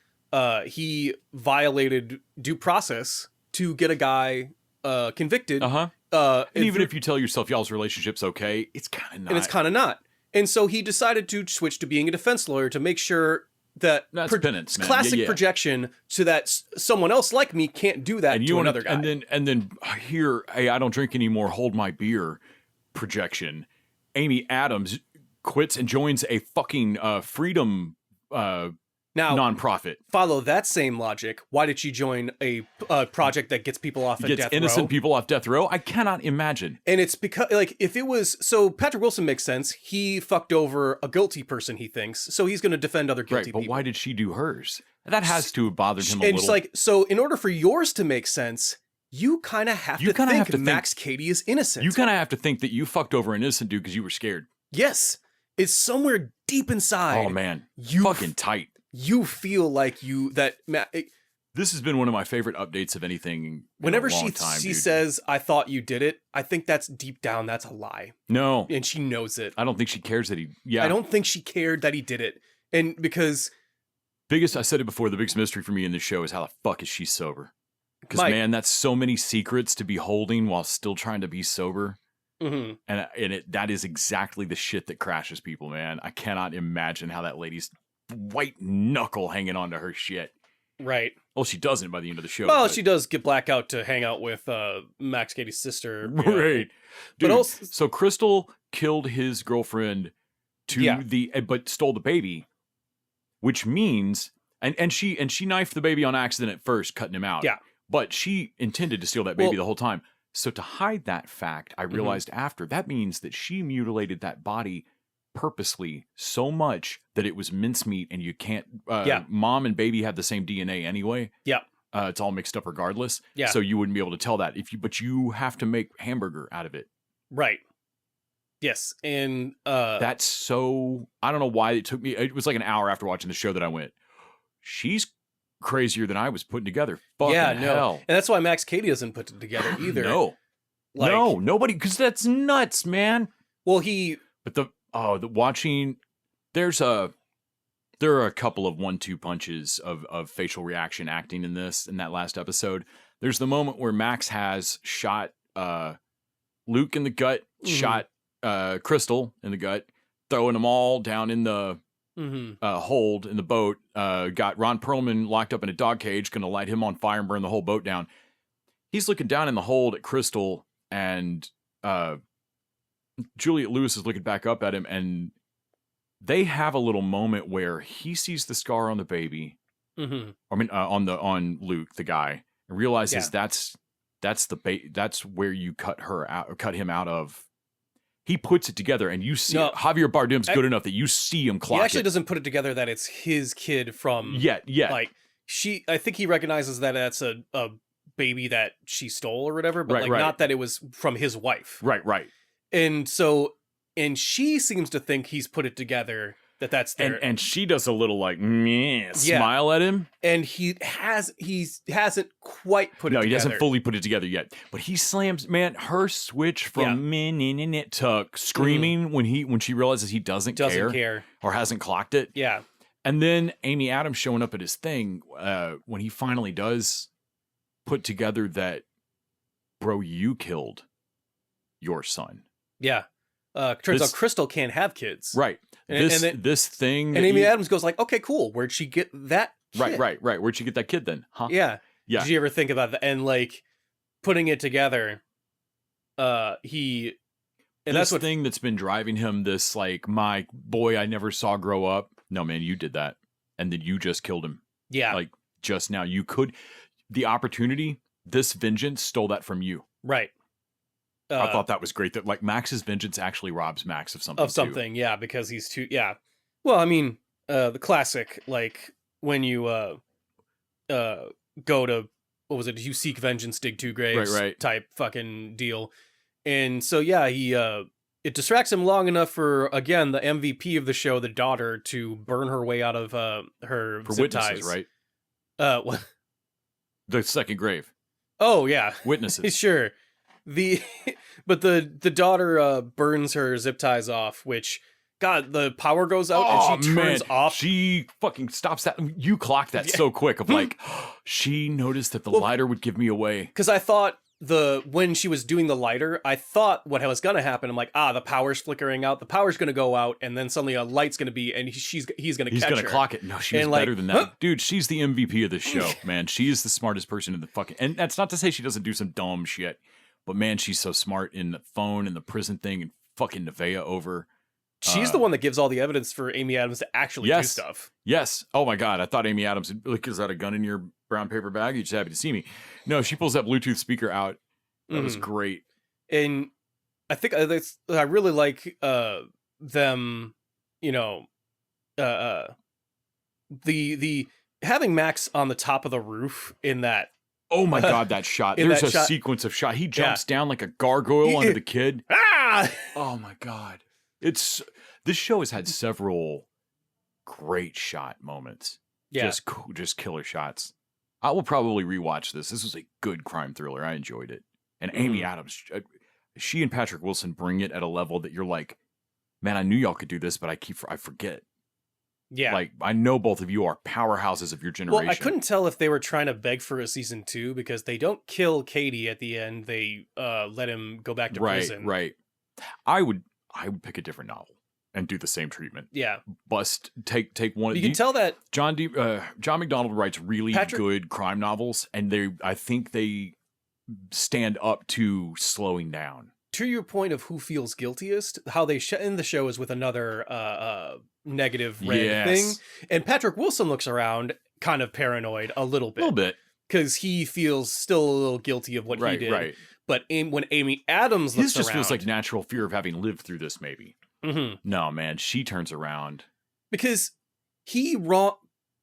he violated due process to get a guy convicted. And even if you tell yourself y'all's relationship's okay, it's kind of not. And it's kind of not. And so he decided to switch to being a defense lawyer to make sure that penance, man. Classic projection, so that someone else like me can't do that to another guy. And then here, hey, I don't drink anymore, hold my beer projection. Amy Adams quits and joins a fucking freedom nonprofit. Follow that same logic. Why did she join a project that gets people off death row? Innocent people off death row? I cannot imagine. And it's because, like, if it was... So Patrick Wilson makes sense. He fucked over a guilty person, he thinks. So he's going to defend other guilty people. But why did she do hers? That has to have bothered him a little. It's like, so in order for yours to make sense, you kind of have to think Max Cady is innocent. You kind of have to think that you fucked over an innocent dude because you were scared. Yes. It's somewhere deep inside. Oh, man. Fucking tight. You feel like this has been one of my favorite updates of anything. Whenever in a long time, she says, "I thought you did it," I think that's deep down that's a lie. No, and she knows it. I don't think she cares that he. Yeah, I don't think she cared that he did it, and because I said it before. The biggest mystery for me in this show is how the fuck is she sober? Because man, that's so many secrets to be holding while still trying to be sober. Mm-hmm. And that is exactly the shit that crashes people, man. I cannot imagine how that lady's white knuckle hanging on to her shit. Right. Well, she doesn't by the end of the show. Well, she does get blackout to hang out with Max Cady's sister. Right. Dude, but also, so Crystal killed his girlfriend but stole the baby, which means and she knifed the baby on accident at first, cutting him out. Yeah. But she intended to steal that baby the whole time. So to hide that fact, I realized after, that means that she mutilated that body purposely so much that it was mincemeat, and you can't mom and baby have the same DNA anyway. It's all mixed up regardless. So you wouldn't be able to tell that but you have to make hamburger out of it. Right. Yes. And That's so, I don't know why it took me, it was like an hour after watching the show that I went, she's crazier than I was putting together. Fucking hell. And that's why Max Cady doesn't put it together either. No. Like, no, nobody, because that's nuts, man. Well, But the watching, there are a couple of 1-2 punches of facial reaction acting in that last episode. There's the moment where Max has shot Luke in the gut, shot Crystal in the gut, throwing them all down in the hold in the boat. Got Ron Perlman locked up in a dog cage, going to light him on fire and burn the whole boat down. He's looking down in the hold at Crystal, and Juliet Lewis is looking back up at him, and they have a little moment where he sees the scar on the baby. On Luke, the guy, and realizes that's where you cut him out of. He puts it together, and you see Javier Bardem's good enough that you see him clock. He actually doesn't put it together that it's his kid from. Yeah. Like I think he recognizes that that's a baby that she stole or whatever, but not that it was from his wife. Right. And she seems to think he's put it together that's there. And she does a little smile at him. And he hasn't quite put it together. No, he hasn't fully put it together yet. But he slams, man, her switch from to screaming when she realizes he doesn't care or hasn't clocked it. Yeah. And then Amy Adams showing up at his thing when he finally does put together that, bro, you killed your son. Yeah. Turns out Crystal can't have kids. Right. This thing. And Amy Adams goes like, okay, cool. Where'd she get that kid? Right. Where'd she get that kid then? Huh? Yeah. Yeah. Did you ever think about that? And like putting it together, that's what thing that's been driving him, this like, my boy I never saw grow up. No, man, you did that. And then you just killed him. Yeah. Like just now. The opportunity, this vengeance stole that from you. Right. I thought that was great that like Max's vengeance actually robs Max of something. Yeah, because he's too. Yeah, well, I mean, the classic like when you go to what was it? You seek vengeance, dig two graves, right. type fucking deal. And so yeah, he it distracts him long enough for again the MVP of the show, the daughter, to burn her way out of her for zip witnesses, ties. right? What? The second grave. Oh yeah, witnesses. Sure. But the daughter burns her zip ties off, which God, the power goes out and she turns off. She fucking stops that. You clocked that so quick of like, she noticed that the lighter would give me away. Because I thought when she was doing the lighter, I thought what was going to happen. I'm like, the power's flickering out. The power's going to go out, and then suddenly a light's going to be, and he's going to catch her. He's going to clock it. No, she's better than that. Dude, she's the MVP of this show, man. She is the smartest person in the fucking... And that's not to say she doesn't do some dumb shit. But man, she's so smart in the phone and the prison thing and fucking Nevaeh over. She's the one that gives all the evidence for Amy Adams to actually do stuff. Yes. Oh my God. I thought Amy Adams, like, is that a gun in your brown paper bag? You're just happy to see me. No, she pulls that Bluetooth speaker out. That was great. And I think I really like them, the having Max on the top of the roof in that. Oh my God, that shot. There's a sequence of shot. He jumps down like a gargoyle onto the kid. Oh my God. This show has had several great shot moments. Yeah. Just killer shots. I will probably rewatch this. This was a good crime thriller. I enjoyed it. And Amy Adams, she and Patrick Wilson bring it at a level that you're like, man, I knew y'all could do this, but I forget. Yeah. Like, I know both of you are powerhouses of your generation. Well, I couldn't tell if they were trying to beg for a season 2 because they don't kill Katie at the end. They let him go back to prison. Right. I would pick a different novel and do the same treatment. Yeah. Take one. You can tell that John McDonald writes really good crime novels, and I think they stand up to slowing down. To your point of who feels guiltiest, how they end the show is with another negative red thing. And Patrick Wilson looks around kind of paranoid a little bit. A little bit. Because he feels still a little guilty of what he did. Right. But when Amy Adams looks around... His just feels like natural fear of having lived through this, maybe. Mm-hmm. No, man, she turns around. Because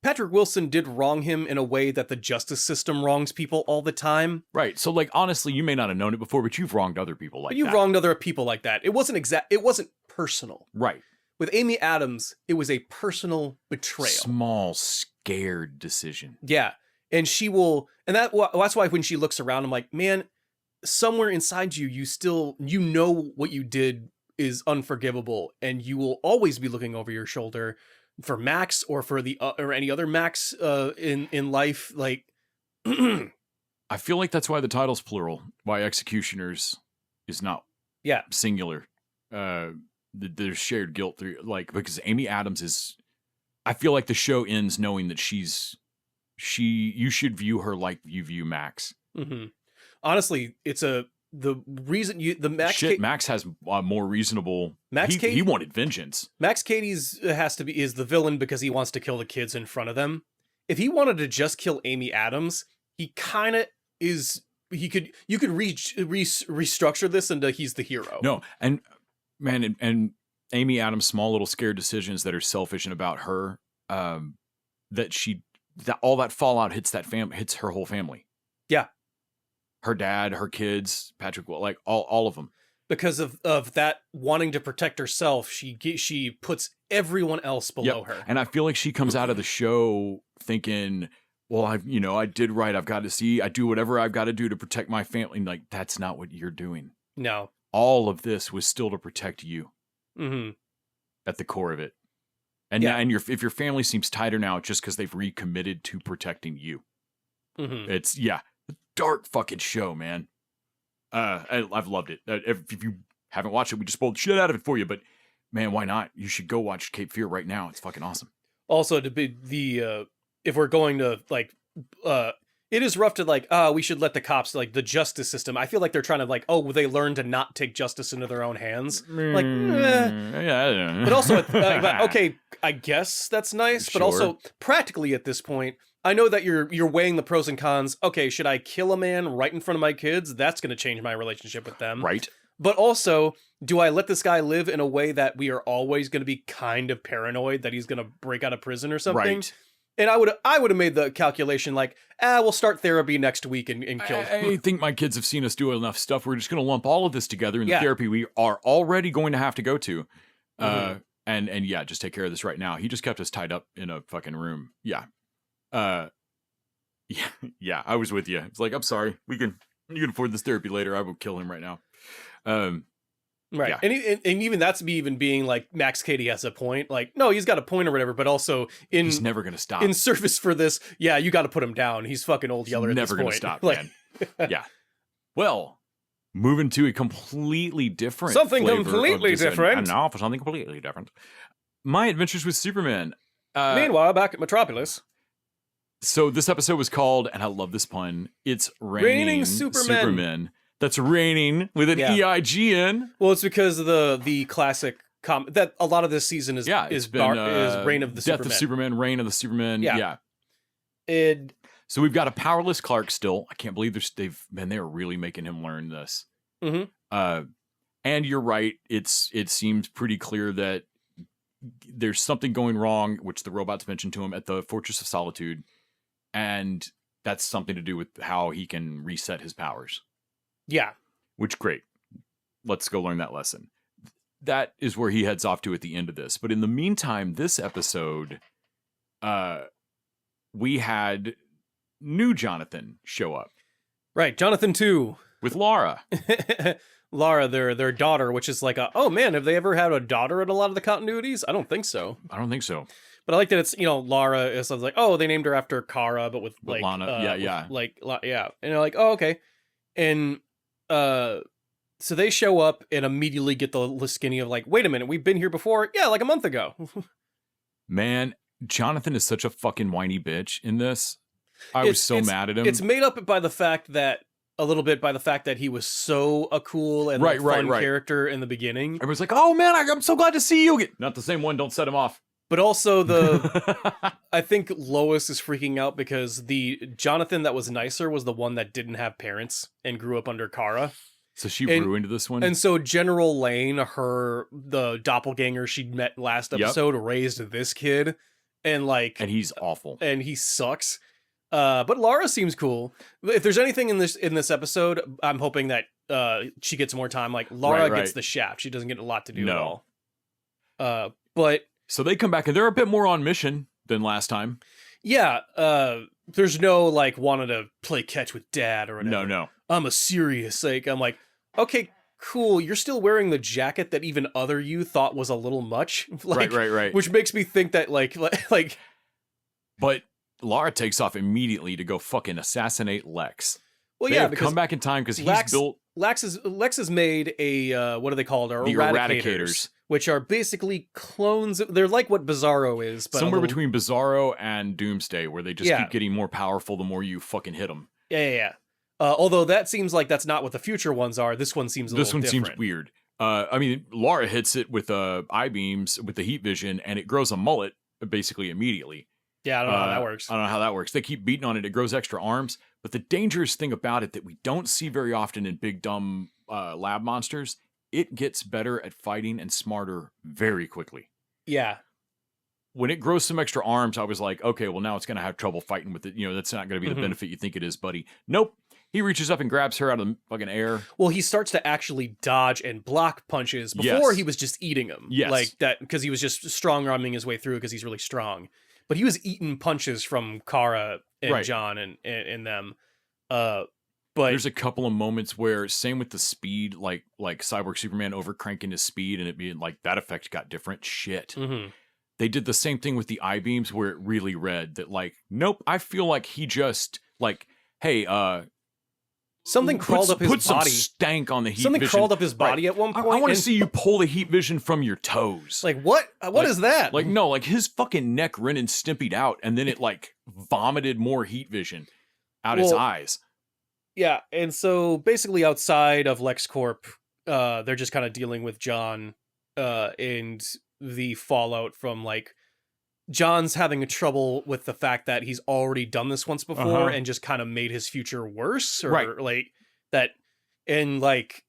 Patrick Wilson did wrong him in a way that the justice system wrongs people all the time. Right. So, like, honestly, you may not have known it before, but you've wronged other people like But you've that. wronged other people like that. It wasn't It wasn't personal. Right. With Amy Adams, it was a personal betrayal. Small, scared decision. Yeah. And she will, and that's why when she looks around, I'm like, man, somewhere inside you, you know what you did is unforgivable, and you will always be looking over your shoulder for Max or for or any other Max in life. Like, I feel like that's why the title's plural. Why executioners is not singular. There's shared guilt through, like, because Amy Adams is. I feel like the show ends knowing that you should view her like you view Max. Mm-hmm. Honestly, Max has a more reasonable. Max Cady, he wanted vengeance. Max Cady's is the villain because he wants to kill the kids in front of them. If he wanted to just kill Amy Adams, he kind of is. You could restructure this into he's the hero. No, and man, and Amy Adams' small little scared decisions that are selfish and about her. That all that fallout hits her whole family. Yeah. Her dad, her kids, Patrick, like all of them. Because of that wanting to protect herself, she puts everyone else below her. And I feel like she comes out of the show thinking, well, I did right. I do whatever I've got to do to protect my family. And like, that's not what you're doing. No. All of this was still to protect you. Mm-hmm. At the core of it. And if your family seems tighter now, it's just because they've recommitted to protecting you. Mm-hmm. It's a dark fucking show, man. I've loved it. If you haven't watched it, we just spoiled the shit out of it for you. But man, why not? You should go watch Cape Fear right now. It's fucking awesome. Also, to be if we're going to like, it is rough to like, we should let the cops, like the justice system. I feel like they're trying to like, they learn to not take justice into their own hands. Like, yeah, I don't know. But also, okay, I guess that's nice. Sure. But also, practically at this point, I know that you're weighing the pros and cons. Okay, should I kill a man right in front of my kids? That's going to change my relationship with them. Right. But also, do I let this guy live in a way that we are always going to be kind of paranoid that he's going to break out of prison or something? Right. And I would have made the calculation like, we'll start therapy next week and kill him. I think my kids have seen us do enough stuff. We're just going to lump all of this together in the therapy we are already going to have to go to. And just take care of this right now. He just kept us tied up in a fucking room. Yeah. I was with you. It's like, I'm sorry. You can afford this therapy later. I will kill him right now. Right. Yeah. And even that's me even being like Max Cady has a point. Like, no, he's got a point or whatever, but also he's never going to stop. In service for this, you got to put him down. He's fucking old Yeller at this point. Never going to stop, like, man. Yeah. Well, moving to a completely different something flavor completely different. And now for something completely different. My Adventures with Superman. Meanwhile, back at Metropolis. So this episode was called, and I love this pun, it's Raining Superman. That's raining with an EIGN. Well, it's because of the classic that a lot of this season is is Reign of the Death Superman. of Superman, Reign of the Superman. Yeah. So we've got a powerless Clark still. I can't believe they're really making him learn this. Mm-hmm. And you're right. It seems pretty clear that there's something going wrong, which the robots mentioned to him at the Fortress of Solitude, and that's something to do with how he can reset his powers. Yeah. Which, great. Let's go learn that lesson. That is where he heads off to at the end of this. But in the meantime, this episode, we had new Jonathan show up. Right. Jonathan 2. With Laura. Laura, their daughter, which is like oh man, have they ever had a daughter in a lot of the continuities? I don't think so. But I like that it's, Laura is like, they named her after Kara, but with like Lana. And they're like, oh, okay. And so they show up and immediately get the skinny of like, wait a minute, we've been here before? Yeah, like a month ago. Man, Jonathan is such a fucking whiny bitch in this. I was so mad at him. It's made up by the fact that he was so a cool and fun character in the beginning. Everyone's like, oh man, I'm so glad to see you again. Not the same one, don't set him off. But also I think Lois is freaking out because the Jonathan that was nicer was the one that didn't have parents and grew up under Kara. So she grew into this one? And so General Lane, the doppelganger she'd met last episode, raised this kid. and like, And he's awful. and he sucks. But Lara seems cool. If there's anything in this episode, I'm hoping that she gets more time. Like Lara gets the shaft. She doesn't get a lot to do at all. But so they come back and they're a bit more on mission than last time. Yeah, there's no like wanting to play catch with dad or whatever. No. I'm a serious like I'm like, okay, cool. You're still wearing the jacket that even other you thought was a little much. Like, right. Which makes me think that like. But Lara takes off immediately to go fucking assassinate Lex. Well, they yeah, have because come back in time because he's built. Lex has made a what are they called? The Eradicators, which are basically clones. They're like what Bizarro is, but somewhere between Bizarro and Doomsday, where they just keep getting more powerful the more you fucking hit them. Yeah. Although that seems like that's not what the future ones are. This one seems this one different. seems weird. I mean, Lara hits it with I-beams with the heat vision, and it grows a mullet basically immediately. Yeah, I don't know how that works. I don't know how that works. They keep beating on it. It grows extra arms. But the dangerous thing about it that we don't see very often in big, dumb lab monsters, it gets better at fighting and smarter very quickly. Yeah. When it grows some extra arms, I was like, okay, well, now it's going to have trouble fighting with it. You know, that's not going to be the benefit you think it is, buddy. Nope. He reaches up and grabs her out of the fucking air. Well, he starts to actually dodge and block punches. Before, he was just eating them. Yes. Like that, because he was just strong-arming his way through because he's really strong. But he was eating punches from Kara and John and them. But there's a couple of moments where, same with the speed, like Cyborg Superman overcranking his speed and it being like that effect got different. Shit. Mm-hmm. They did the same thing with the I-beams where it really read that like, nope, I feel like he just like, hey, something crawled up his body. Put some stank on the heat Something vision. crawled up his body at one point. I want to see you pull the heat vision from your toes. Like, what? What is that? Like, no, like his fucking neck Ren and Stimpy'd out, and then it like vomited more heat vision out his eyes. Yeah, and so basically outside of LexCorp, they're just kind of dealing with John and the fallout from like John's having a trouble with the fact that he's already done this once before and just kind of made his future worse, or like that. And like,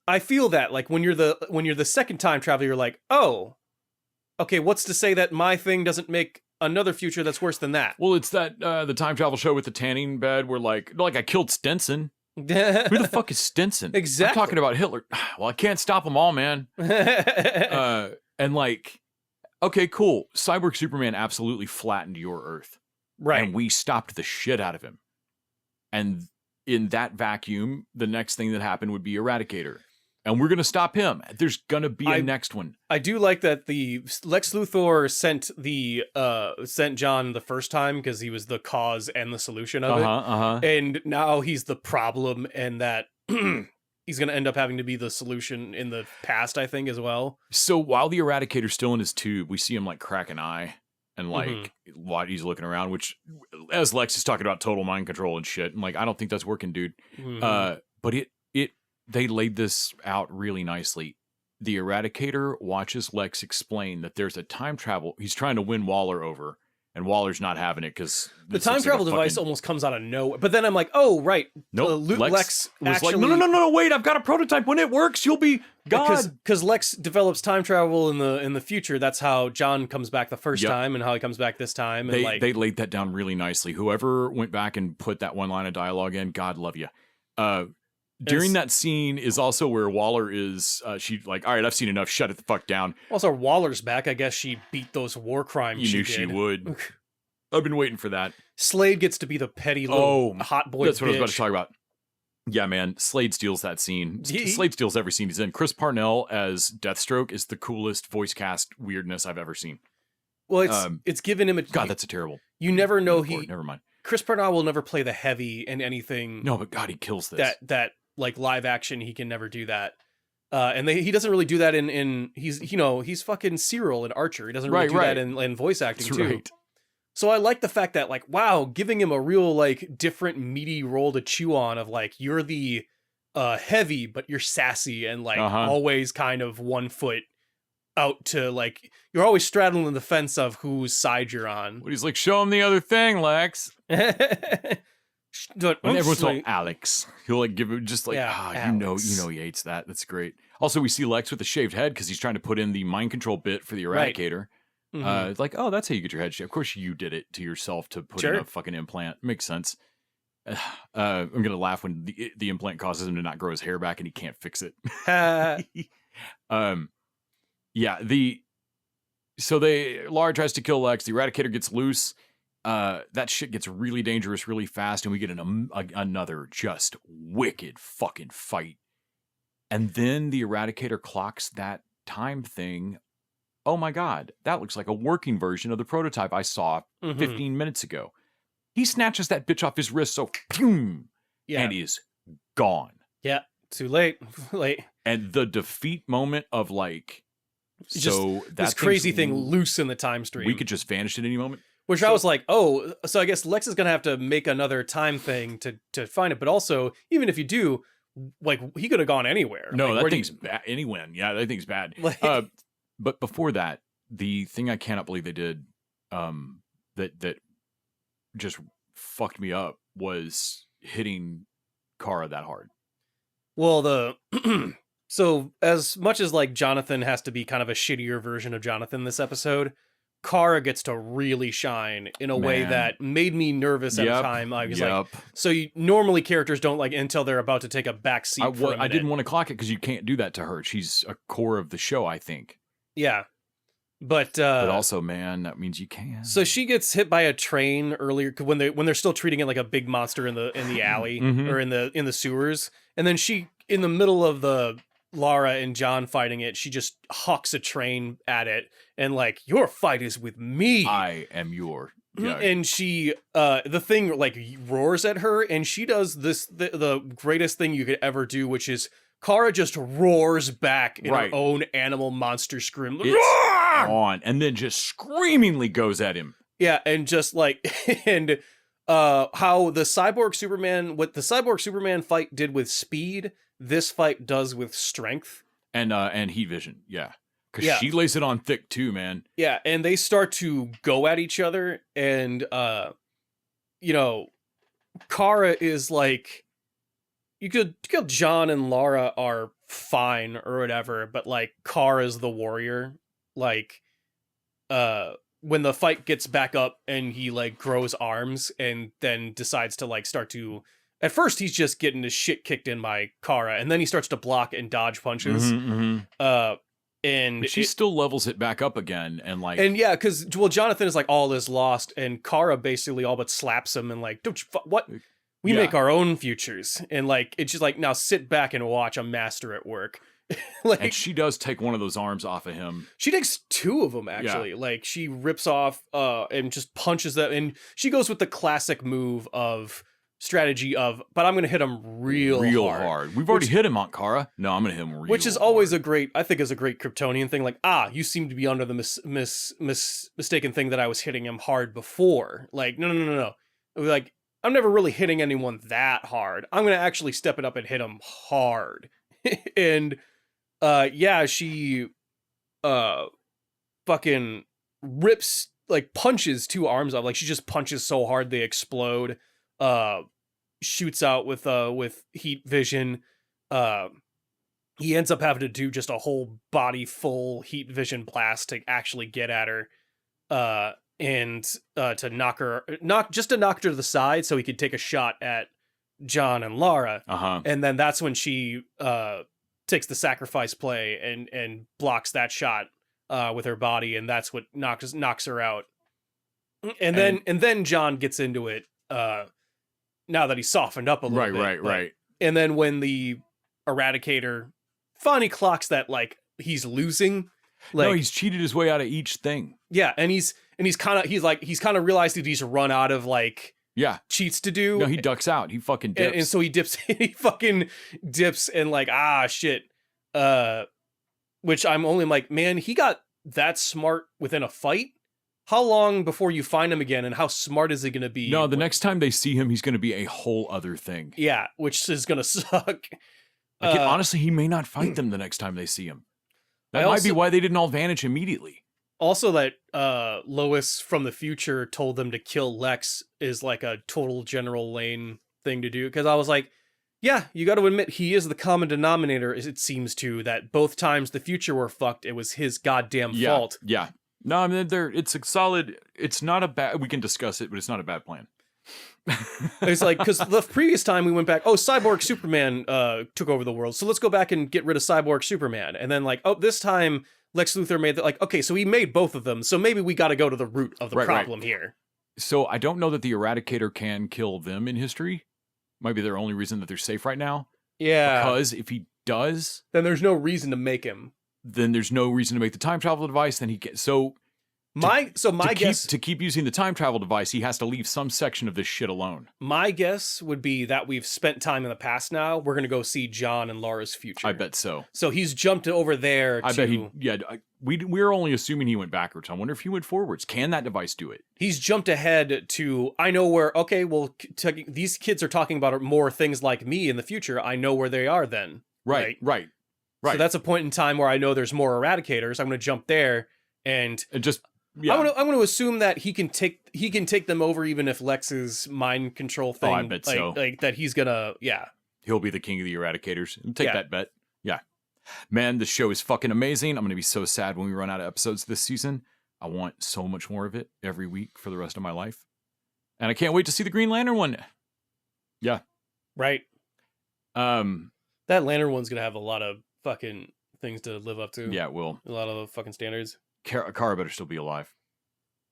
I feel that like when you're the second time traveler, you're like, oh, okay, what's to say that my thing doesn't make another future that's worse than that? Well, it's that the time travel show with the tanning bed where like I killed Stenson. Who the fuck is Stenson? Exactly. I'm talking about Hitler. Well, I can't stop them all, man. And like, okay, cool. Cyborg Superman absolutely flattened your Earth. Right. And we stopped the shit out of him. And in that vacuum, the next thing that happened would be Eradicator. And we're going to stop him. There's going to be a next one. I do like that the Lex Luthor sent John the first time because he was the cause and the solution of it. And now he's the problem, and that he's going to end up having to be the solution in the past, I think, as well. So while the Eradicator's still in his tube, we see him like crack an eye and like while he's looking around, which as Lex is talking about total mind control and shit, I'm like, I don't think that's working, dude. But they laid this out really nicely. The Eradicator watches Lex explain that there's a time travel. He's trying to win Waller over, and Waller's not having it because the time travel device almost comes out of nowhere. But then I'm like, oh, right. Nope. Lex was actually... like, no, wait, I've got a prototype. When it works, you'll be God. Because Lex develops time travel in the future. That's how John comes back the first time and how he comes back this time. And they laid that down really nicely. Whoever went back and put that one line of dialogue in, God love you. During that scene is also where Waller is, she's like, all right, I've seen enough, shut it the fuck down. Also, Waller's back. I guess she beat those war crimes You knew she would. I've been waiting for that. Slade gets to be the petty little hot boy That's what bitch. I was about to talk about. Yeah, man, Slade steals that scene. Slade steals every scene he's in. Chris Parnell as Deathstroke is the coolest voice cast weirdness I've ever seen. Well, it's given him a... God, that's a terrible... You never know Never mind. Chris Parnell will never play the heavy in anything... No, but God, he kills this. That like live action, he can never do that. And he doesn't really do that in he's fucking Cyril in Archer. He doesn't really do that in voice acting too. Right. So I like the fact that like, wow, giving him a real like different meaty role to chew on of like, you're the heavy, but you're sassy and like always kind of 1 foot out to like, you're always straddling the fence of whose side you're on. But he's like, show him the other thing, Lex. When everyone's like Alex, he'll like give it just like you know he hates that. That's great. Also, we see Lex with a shaved head because he's trying to put in the mind control bit for the Eradicator. It's like, oh, that's how you get your head shaved. Of course you did it to yourself to put in a fucking implant. Makes sense. I'm going to laugh when the implant causes him to not grow his hair back and he can't fix it. So Lara tries to kill Lex. The Eradicator gets loose. That shit gets really dangerous really fast, and we get another just wicked fucking fight. And then the Eradicator clocks that time thing. Oh my god, that looks like a working version of the prototype I saw 15 minutes ago. He snatches that bitch off his wrist, so and he's gone. Yeah, too late. Late. And the defeat moment of like, so this crazy thing loose in the time stream. We could just vanish at any moment. Which I was like, oh, so I guess Lex is gonna have to make another time thing to find it. But also, even if you do, like, he could have gone anywhere. No, like, that thing's bad. Anyone, yeah, that thing's bad. Like, but before that, the thing I cannot believe they did, that just fucked me up was hitting Kara that hard. Well, so as much as like Jonathan has to be kind of a shittier version of Jonathan this episode, Kara gets to really shine in a way that made me nervous at the time. I was like, so normally characters don't like until they're about to take a back seat. I didn't want to clock it because you can't do that to her. She's a core of the show, I think. Yeah. But also, man, that means you can. So she gets hit by a train earlier when they're still treating it like a big monster in the alley or in the sewers, and then she, in the middle of the Lara and John fighting it, she just hucks a train at it and like, your fight is with me. I am your. Yeah. And she the thing like roars at her, and she does the greatest thing you could ever do, which is Kara just roars back in her own animal monster scream. On, and then just screamingly goes at him. Yeah, and just like and how the Cyborg Superman fight did with speed, this fight does with strength and heat vision. Yeah, because she lays it on thick too, man. Yeah, and they start to go at each other, and Kara is like, you could John and Lara are fine or whatever, but like Kara's the warrior. Like, when the fight gets back up and he like grows arms and then decides to like start to, at first he's just getting his shit kicked in by Kara, and then he starts to block and dodge punches. But she still levels it back up again, and like, and yeah, because Jonathan is like, all is lost, and Kara basically all but slaps him and like, don't you what? We make our own futures, and like it's just like, now sit back and watch a master at work. Like, and she does take one of those arms off of him. She takes two of them, actually. Yeah. Like, she rips off and just punches them, and she goes with the classic move of strategy of, but I'm going to hit him real hard. We've already hit him, Aunt Kara. No, I'm going to hit him real hard. Which is always a great Kryptonian thing. Like, you seem to be under the mistaken thing that I was hitting him hard before. Like, no. Like, I'm never really hitting anyone that hard. I'm going to actually step it up and hit him hard. And she fucking rips, like, punches two arms off. Like, she just punches so hard they explode. Shoots out with heat vision. He ends up having to do just a whole body full heat vision blast to actually get at her. And to knock her to the side so he could take a shot at John and Lara. And then that's when she takes the sacrifice play and blocks that shot with her body, and that's what knocks her out. And then John gets into it now that he's softened up a little bit. Right. And then when the Eradicator finally clocks that like he's losing, like, no, he's cheated his way out of each thing. Yeah, and he's kind of realized that he's run out of like cheats to do. No, he ducks out. He fucking dips. And so he dips. He fucking dips and like, shit. Which I'm only like, man, he got that smart within a fight. How long before you find him again, and how smart is he going to be? No, the next time they see him, he's going to be a whole other thing. Yeah, which is going to suck. Honestly, he may not fight them the next time they see him. That might be why they didn't all vanish immediately. Also, that Lois from the future told them to kill Lex is like a total General Lane thing to do. Because I was like, yeah, you got to admit, he is the common denominator, it seems to, that both times the future were fucked, it was his goddamn fault. Yeah. No, I mean, it's a solid. It's not a bad. We can discuss it, but it's not a bad plan. It's like, because the previous time we went back, oh, Cyborg Superman took over the world, so let's go back and get rid of Cyborg Superman. And then like, oh, this time Lex Luthor made that, like, okay, so he made both of them, so maybe we got to go to the root of the problem here. So I don't know that the Eradicator can kill them in history. Might be their only reason that they're safe right now. Yeah. Because if he does, then there's no reason to make him. Then there's no reason to make the time travel device. Then he can. My guess to keep using the time travel device, he has to leave some section of this shit alone. My guess would be that we've spent time in the past now. We're gonna go see John and Laura's future. I bet so. So he's jumped over there. I bet he. Yeah, we're only assuming he went backwards. I wonder if he went forwards. Can that device do it? He's jumped ahead to. I know where. Okay, well, these kids are talking about more things like me in the future. I know where they are then. Right. So that's a point in time where I know there's more Eradicators. I'm gonna jump there and just. Yeah. I'm going to assume that he can take them over even if Lex's mind control thing. Oh, I bet so. Like that he's gonna. Yeah. He'll be the king of the Eradicators. Take that bet. Yeah. Man, the show is fucking amazing. I'm going to be so sad when we run out of episodes this season. I want so much more of it every week for the rest of my life. And I can't wait to see the Green Lantern one. Yeah. Right. That Lantern one's going to have a lot of fucking things to live up to. Yeah, it will. A lot of fucking standards. Kara better still be alive.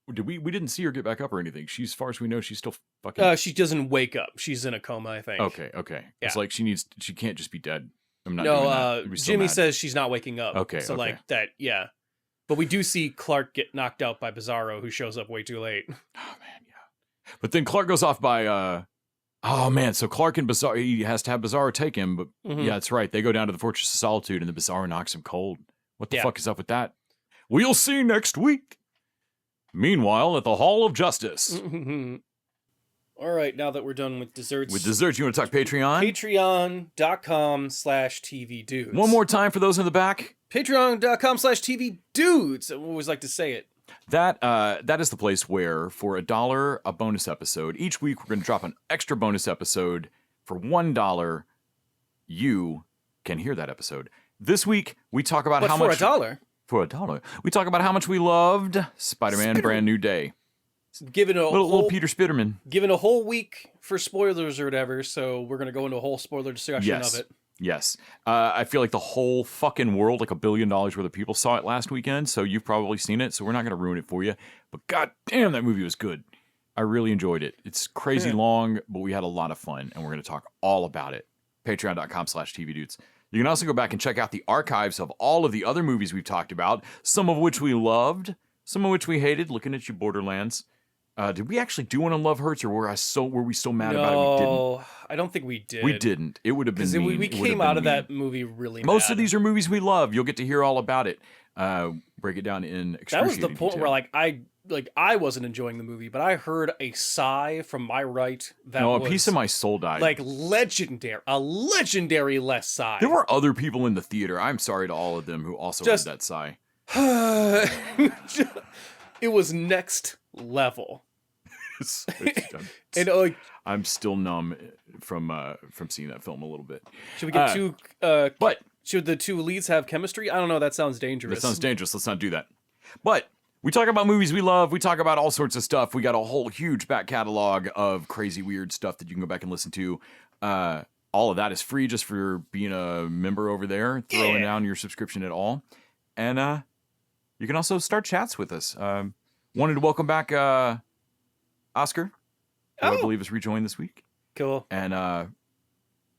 We didn't see her get back up or anything. She's, as far as we know, she's still fucking. She doesn't wake up. She's in a coma, I think. Okay. Yeah. It's like she can't just be dead. I'm not. No, Jimmy says she's not waking up. Okay. So like that, yeah. But we do see Clark get knocked out by Bizarro, who shows up way too late. Oh man, yeah. But then Clark goes off by. Oh man, so Clark and Bizarro, he has to have Bizarro take him. But yeah, that's right. They go down to the Fortress of Solitude, and the Bizarro knocks him cold. What the fuck is up with that? We'll see next week. Meanwhile, at the Hall of Justice. All right, now that we're done with desserts. You want to talk Patreon? Patreon.com/TV Dudes. One more time for those in the back. Patreon.com/TV Dudes. I always like to say it. That is the place where, for $1 a bonus episode, each week we're going to drop an extra bonus episode. For $1, you can hear that episode. This week, we talk about how much... for $1? For $1. We talk about how much we loved Spider-Man Brand New Day. Given a little Peter Spiderman. Given a whole week for spoilers or whatever, so we're going to go into a whole spoiler discussion of it. Yes. I feel like the whole fucking world, like $1 billion worth of people saw it last weekend, so you've probably seen it, so we're not going to ruin it for you. But god damn, that movie was good. I really enjoyed it. It's crazy long, but we had a lot of fun, and we're going to talk all about it. Patreon.com/TV Dudes. You can also go back and check out the archives of all of the other movies we've talked about, some of which we loved, some of which we hated. Looking at you, Borderlands. Did we actually do one on Love Hurts, or were we so mad about it we didn't? No, I don't think we did. We didn't. It would have been mean. We came out of that movie really Most of these are movies we love. You'll get to hear all about it. Break it down in excruciating That was the point detail. where I wasn't enjoying the movie, but I heard a sigh from my right that a piece of my soul died. Like a legendary less sigh. There were other people in the theater. I'm sorry to all of them who also heard that sigh. It was next level. I'm still numb from seeing that film a little bit. Should we get should the two leads have chemistry? I don't know. That sounds dangerous. That sounds dangerous. Let's not do that. But we talk about movies we love. We talk about all sorts of stuff. We got a whole huge back catalog of crazy, weird stuff that you can go back and listen to. All of that is free just for being a member over there, throwing down your subscription at all. And you can also start chats with us. Wanted to welcome back Oscar, who I believe has rejoined this week. Cool. And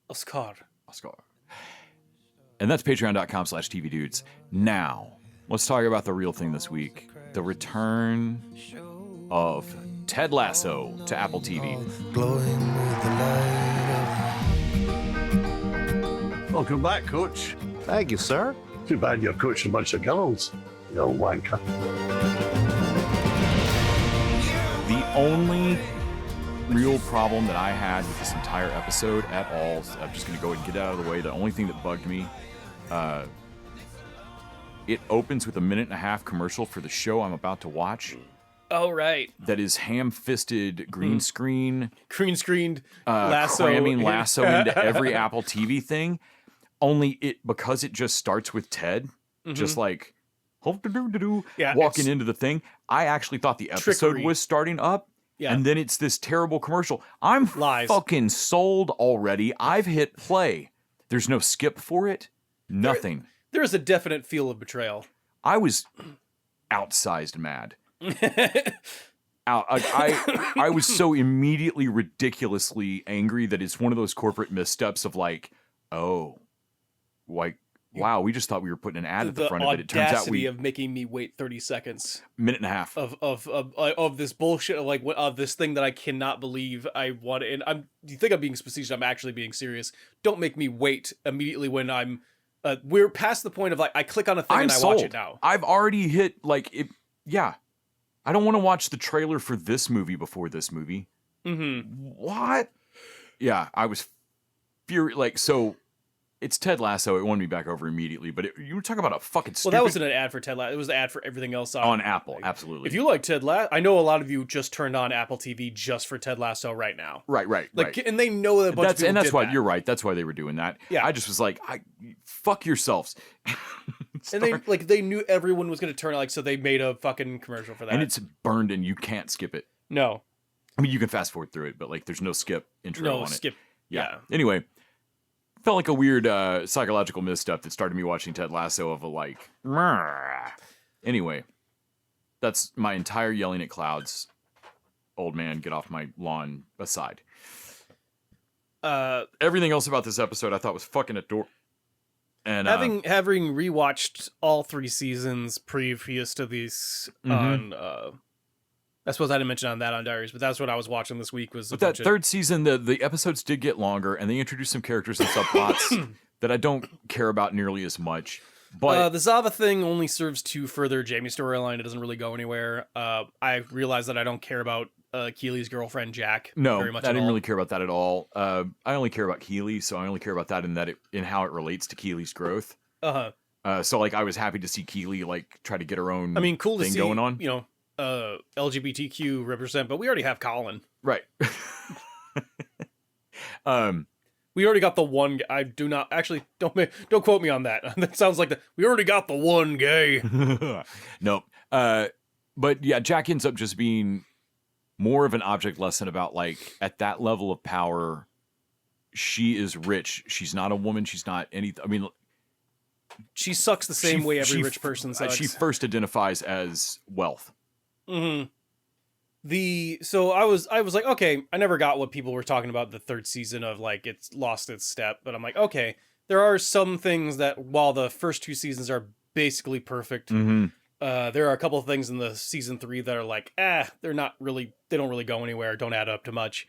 Oscar. And that's patreon.com/TV Dudes. Now, let's talk about the real thing this week. The return of Ted Lasso to Apple TV. Welcome back, Coach. Thank you, sir. Too bad you're coaching a bunch of girls, you old wanker. The only real problem that I had with this entire episode at all, so I'm just going to go ahead and get out of the way. The only thing that bugged me, it opens with a 1.5-minute commercial for the show I'm about to watch. Oh, right. That is ham-fisted green screened Lasso. Cramming Lasso into every Apple TV thing. Only because it just starts with Ted, just like Yeah, walking it's into the thing. I actually thought the episode trickery. was starting up. Yeah. And then it's this terrible commercial. I'm Lies. fucking sold already. I've hit play. There's no skip for it. Nothing. There is a definite feel of betrayal. I was outsized mad. I was so immediately ridiculously angry that it's one of those corporate missteps of like, oh, like, wow, we just thought we were putting an ad at the front of it. It turns out of making me wait 30 seconds minute and a half of this bullshit of this thing that I cannot believe I want. And you think I'm being facetious? I'm actually being serious. Don't make me wait immediately when I'm. We're past the point of like I click on a thing and I watch it now. I've already hit like it. Yeah, I don't want to watch the trailer for this movie before this movie. Mm-hmm. What? Yeah, I was furious. Like, so it's Ted Lasso. It won me back over immediately. But you were talking about a fucking stupid... Well, that wasn't an ad for Ted Lasso. It was an ad for everything else on Apple. Absolutely. If you like Ted Lasso, I know a lot of you just turned on Apple TV just for Ted Lasso right now. Right. And they know that a bunch of people that's did why that. You're right. That's why they were doing that. Yeah. I just was like, fuck yourselves. And they knew everyone was going to turn so they made a fucking commercial for that. And it's burned and you can't skip it. No. I mean, you can fast forward through it, but like there's no skip intro on it. Skip. Yeah. Anyway, felt like a weird psychological misstep that started me watching Ted Lasso of a like. Anyway, that's my entire yelling at clouds. Old man, get off my lawn aside. Everything else about this episode I thought was fucking adorable. And having rewatched all 3 seasons previous to these on I suppose I didn't mention on Diaries, but that's what I was watching this week was but that third season the episodes did get longer and they introduced some characters and subplots that I don't care about nearly as much. But the Zava thing only serves to further Jamie's storyline. It doesn't really go anywhere. I realized that I don't care about Keely's girlfriend Jack very much. I didn't really care about that at all. I only care about Keely, so I only care about that in how it relates to Keely's growth. So like I was happy to see Keely like try to get her own cool thing to see, going on. You know, LGBTQ represent, but we already have Colin. Right. We already got the one. I do not actually don't quote me on that. That sounds like we already got the one gay. Nope. But yeah, Jack ends up just being more of an object lesson about like at that level of power, she is rich. She's not a woman. She's not anything. I mean, she sucks the same way every rich person sucks. She first identifies as wealth. Mm-hmm. So I was like, okay, I never got what people were talking about the third season of like it's lost its step, but I'm like, okay, there are some things that while the first 2 seasons are basically perfect, there are a couple of things in the season 3 that are like, they don't really go anywhere, don't add up to much.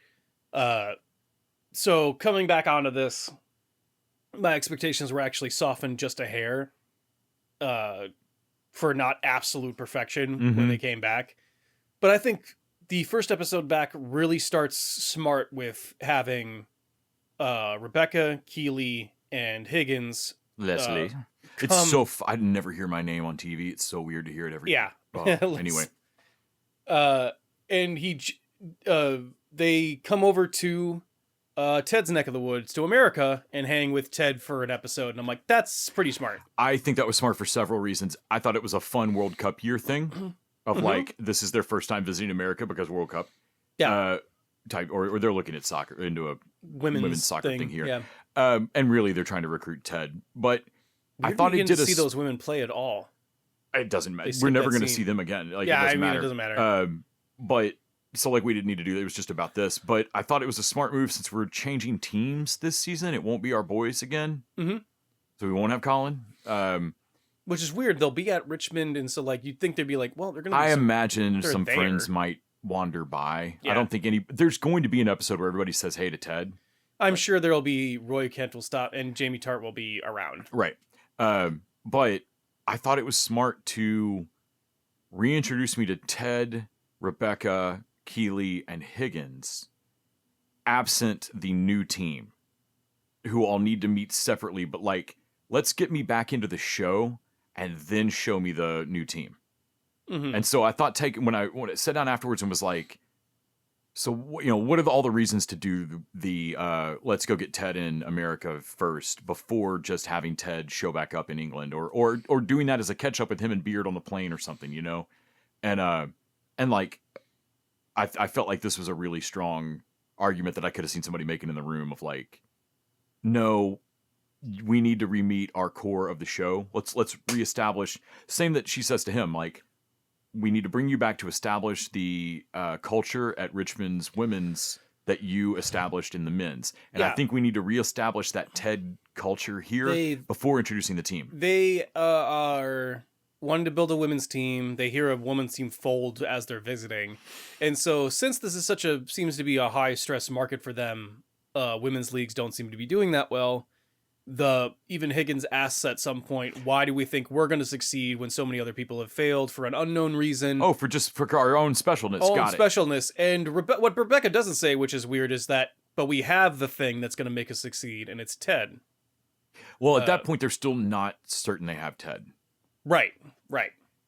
So coming back onto this, my expectations were actually softened just a hair, for not absolute perfection when they came back. But I think the first episode back really starts smart with having Rebecca, Keely, and Higgins. Leslie. It's so I never hear my name on TV. It's so weird to hear it every Yeah. Anyway. And they come over to Ted's neck of the woods, to America, and hang with Ted for an episode. And I'm like, that's pretty smart. I think that was smart for several reasons. I thought it was a fun World Cup year thing. Of like, this is their first time visiting America because World Cup. Yeah. Type or they're looking at soccer into a women's soccer thing here. Yeah. And really they're trying to recruit Ted. But I thought it did see those women play at all. It doesn't matter. We're never going to see them again. Like, yeah, it doesn't matter. But so like we didn't need to do it. It was just about this. But I thought it was a smart move since we're changing teams this season. It won't be our boys again. So we won't have Colin. Which is weird. They'll be at Richmond, and so like you'd think they'd be like, well, they're gonna. I imagine some friends might wander by. Yeah. I don't think there's going to be an episode where everybody says hey to Ted. I'm sure there'll be Roy Kent will stop, and Jamie Tart will be around. Right. But I thought it was smart to reintroduce me to Ted, Rebecca, Keely, and Higgins, absent the new team, who I'll need to meet separately. But like, let's get me back into the show. And then show me the new team. And so I thought when I sat down afterwards and was like, So, what are all the reasons to do the let's go get Ted in America first before just having Ted show back up in England, or doing that as a catch up with him and Beard on the plane or something, and like I felt like this was a really strong argument that I could have seen somebody making in the room of like, no, we need to re-meet our core of the show. Let's reestablish. Same that she says to him, like, we need to bring you back to establish the culture at Richmond's women's that you established in the men's. And I think we need to reestablish that Ted culture here before introducing the team. They are wanting to build a women's team. They hear a women's team fold as they're visiting. And so since this is seems to be a high stress market for them, women's leagues don't seem to be doing that well. Even Higgins asks at some point, why do we think we're going to succeed when so many other people have failed for an unknown reason? Oh, for our own specialness. Specialness. And what Rebecca doesn't say, which is weird, is that, but we have the thing that's going to make us succeed, and it's Ted. Well, at that point, they're still not certain they have Ted. Right.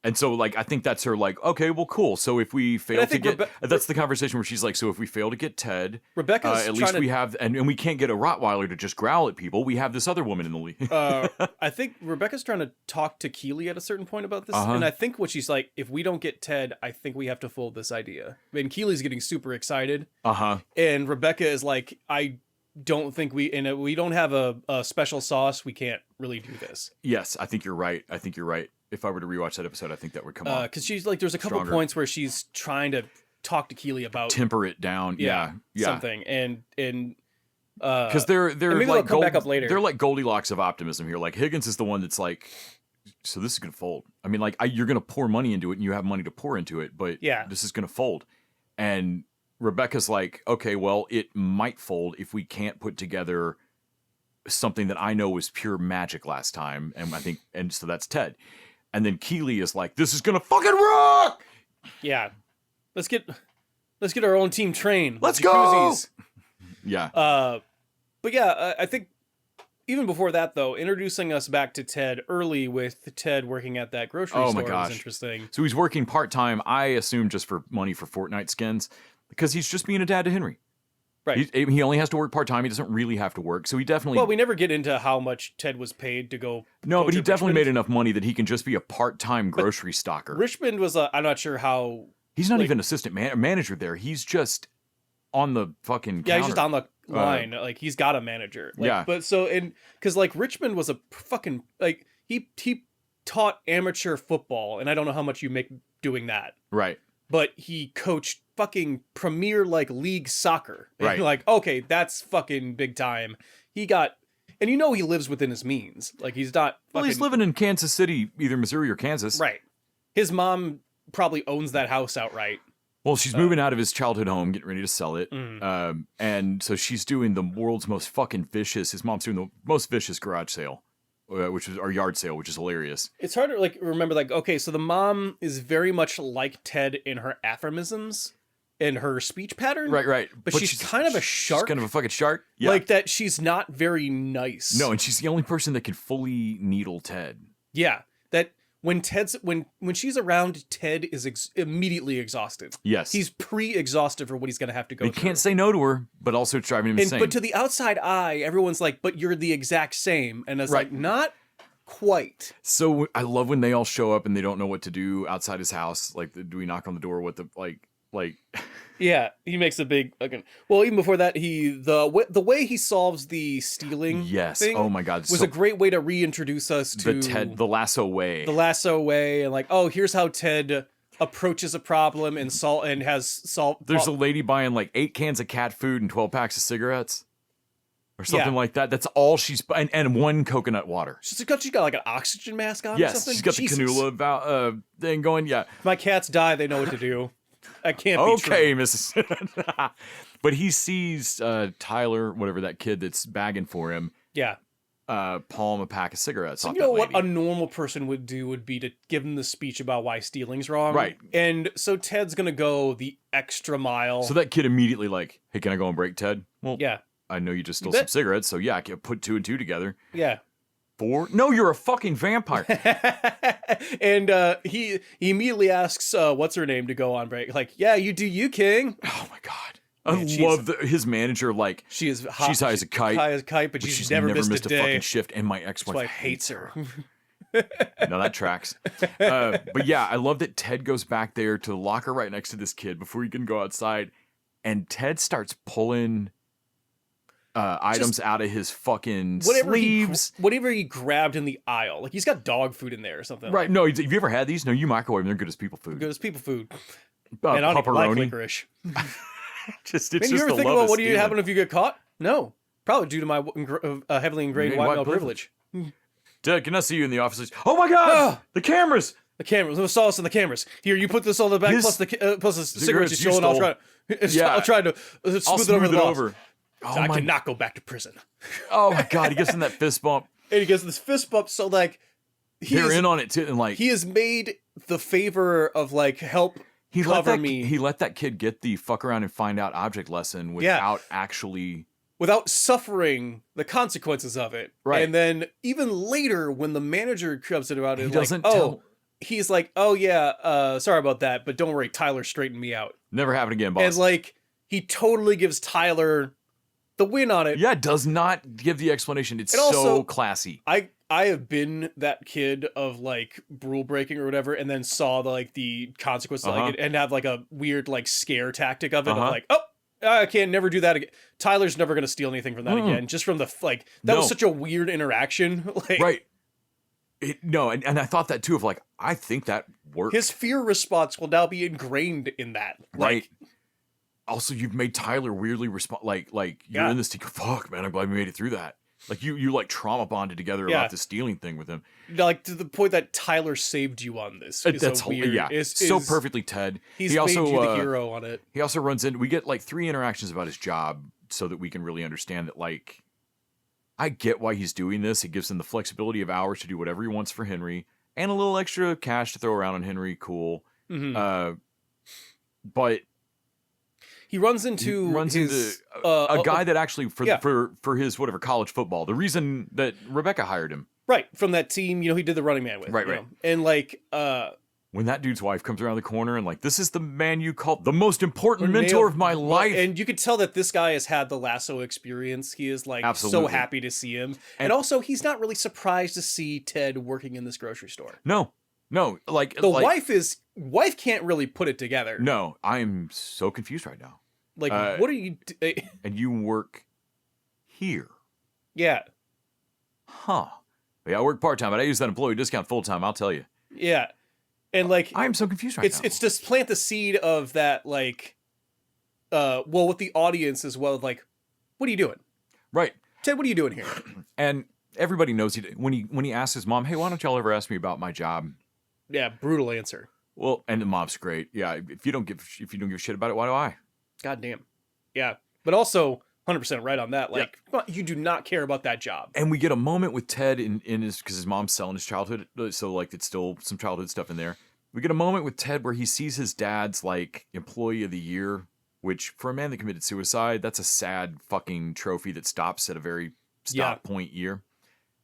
And so, like, I think that's her, like, okay, well, cool. So if we fail to get... that's the conversation where she's like, so if we fail to get Ted... Rebecca's at least we have... And we can't get a Rottweiler to just growl at people. We have this other woman in the league. I think Rebecca's trying to talk to Keeley at a certain point about this. And I think what she's like, if we don't get Ted, I think we have to fold this idea. And Keeley's getting super excited. And Rebecca is like, I don't think we don't have a special sauce. We can't really do this. Yes, I think you're right. If I were to rewatch that episode, I think that would come up. Because she's like, there's a couple points where she's trying to talk to Keeley about temper it down, yeah, something, and because they're maybe like they'll come back up later. They're like Goldilocks of optimism here. Like Higgins is the one that's like, so this is gonna fold. I mean, like you're gonna pour money into it, and you have money to pour into it, but this is gonna fold. And Rebecca's like, okay, well, it might fold if we can't put together something that I know was pure magic last time, and so that's Ted. And then Keeley is like, this is gonna fucking rock! Yeah. Let's get our own team trained. Let's go! Yeah. But yeah, I think even before that, though, introducing us back to Ted early with Ted working at that grocery store was interesting. So he's working part-time, I assume just for money for Fortnite skins, because he's just being a dad to Henry. Right. He only has to work part-time. He doesn't really have to work. So he definitely... Well, we never get into how much Ted was paid to go... No, but he definitely made enough money that he can just be a part-time grocery stocker. Richmond was I'm not sure how... He's not even assistant manager there. He's just on the fucking counter. Yeah, he's just on the line. Like, he's got a manager. Like, yeah. But so... Because, like, Richmond was a fucking... Like, he taught amateur football, and I don't know how much you make doing that. Right. But he coached fucking premier like league soccer. And right. Like, okay, that's fucking big time. He got, and you know he lives within his means. Like he's not. Well, he's living in Kansas City, either Missouri or Kansas. Right. His mom probably owns that house outright. Well, she's moving out of his childhood home, getting ready to sell it. And so she's doing the world's most fucking vicious. His mom's doing the most vicious garage sale. Which is our yard sale, which is hilarious. It's hard to like remember, like, okay, so the mom is very much like Ted in her aphorisms and her speech pattern. Right. But she's kind of a shark. She's kind of a fucking shark. Yeah. Like that she's not very nice. No, and she's the only person that can fully needle Ted. Yeah. That when she's around, Ted is immediately exhausted. Yes. He's pre-exhausted for what he's going to have to go through. He can't say no to her, but also it's driving him insane. But to the outside eye, everyone's like, but you're the exact same. And it's like, not quite. So I love when they all show up and they don't know what to do outside his house. Like, do we knock on the door? What the, like... Yeah, he makes a big... Well, even before that, the way he solves the stealing thing oh my God. was a great way to reintroduce us to... The Lasso way. The Lasso way, and like, oh, here's how Ted approaches a problem and has solved... There's a lady buying like 8 cans of cat food and 12 packs of cigarettes. Or something like that. That's all she's... And 1 coconut water. She's got like an oxygen mask on or something? She's got the cannula thing going, yeah. If my cats die, they know what to do. I can't be true. Okay, Mrs. But he sees Tyler, whatever that kid that's bagging for him. Yeah. Palm a pack of cigarettes. So you know what a normal person would do would be to give him the speech about why stealing's wrong. Right. And so Ted's going to go the extra mile. So that kid immediately like, hey, can I go and break Ted? Well, yeah. I know you just stole some cigarettes, so yeah, I can put 2 and 2 together. Yeah. 4? No, you're a fucking vampire. And he immediately asks, what's her name to go on break? Like, yeah, you do you, King. Oh my God. I Man, love his manager. Like she is hot. she's high as a kite. High as a kite, but she's never missed a day. fucking shift. And my His ex-wife wife hates her. No, that tracks. But yeah, I love that Ted goes back there to the locker right next to this kid before he can go outside, and Ted starts pulling items out of his fucking sleeves. Whatever he grabbed in the aisle, like he's got dog food in there or something. Right? No, have you ever had these? No, you microwave them. They're good as people food. Good as people food. And I don't even like licorice. It's Man, just you ever the think love about of what do you stealing. happen if you get caught? No, probably due to my heavily ingrained white male privilege. Ted, can I see you in the office? Oh my God! Ah! The cameras! The cameras. There's sauce in the cameras. Here, you put this on the back plus the cigarettes you stole, and I'll try to smooth it over the boss. Oh So I cannot go back to prison. Oh my God! He gives him that fist bump. And he gets this fist bump. So like, They're in on it too, and like he has made the favor of like help cover me. He let that kid get the fuck around and find out object lesson without actually. Without suffering the consequences of it. Right. And then even later when the manager comes in about it, He like, doesn't tell. he's like, oh yeah, sorry about that, but don't worry, Tyler straightened me out. Never happen again, boss. And like, he totally gives Tyler the win on it. Yeah, does not give the explanation. It's And also, so classy. I have been that kid of like rule breaking or whatever, and then saw the consequences like it, and have like a weird like scare tactic of it of like, oh, I can't never do that again. Tyler's never gonna steal anything from that again. Just from the that was such a weird interaction. Like, right. And I thought that too of like, I think that worked. His fear response will now be ingrained in that. Right. Also, you've made Tyler weirdly respond like you're in this. Fuck, man, I'm glad we made it through that. Like you like trauma bonded together about the stealing thing with him. Like to the point that Tyler saved you on this. That's weird. Yeah, so perfectly Ted. He also made you the hero on it. He also runs in. We get like 3 interactions about his job so that we can really understand that. Like, I get why he's doing this. It gives him the flexibility of hours to do whatever he wants for Henry, and a little extra cash to throw around on Henry. Cool. But he runs into a guy that actually for his whatever college football. The reason that Rebecca hired him, right, from that team, he did the Running Man with, right. And like, when that dude's wife comes around the corner and like, this is the man you call the most important mentor of my life, and you could tell that this guy has had the Lasso experience. He is like so happy to see him, and also he's not really surprised to see Ted working in this grocery store. No, like the wife can't really put it together. No, I'm so confused right now. Like, what are you? And you work here? Yeah. Huh. Yeah, I work part time, but I use that employee discount full time. I'll tell you. Yeah, and like I'm so confused right now. It's just plant the seed of that, like, with the audience as well. Like, what are you doing? Right, Ted. What are you doing here? And everybody knows when he asks his mom, "Hey, why don't y'all ever ask me about my job?" Yeah, brutal answer. Well, and the mom's great. Yeah, if you don't give a shit about it, why do I? God damn. Yeah, but also 100% right on that. Like, you do not care about that job. And we get a moment with Ted in his, because his mom's selling his childhood, so like it's still some childhood stuff in there. We get a moment with Ted where he sees his dad's like employee of the year, which for a man that committed suicide, that's a sad fucking trophy that stops at a very stop point year.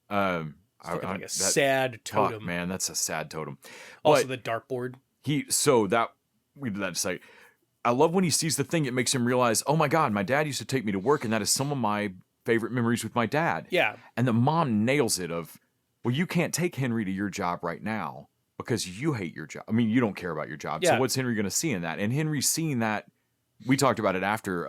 Like a sad totem. Fuck, man, that's a sad totem. Also, the dartboard. We did that to say. I love when he sees the thing, it makes him realize, oh my God, my dad used to take me to work, and that is some of my favorite memories with my dad. Yeah. And the mom nails it of, well, you can't take Henry to your job right now because you hate your job. I mean, you don't care about your job. Yeah. So what's Henry going to see in that? And Henry seeing that, we talked about it after,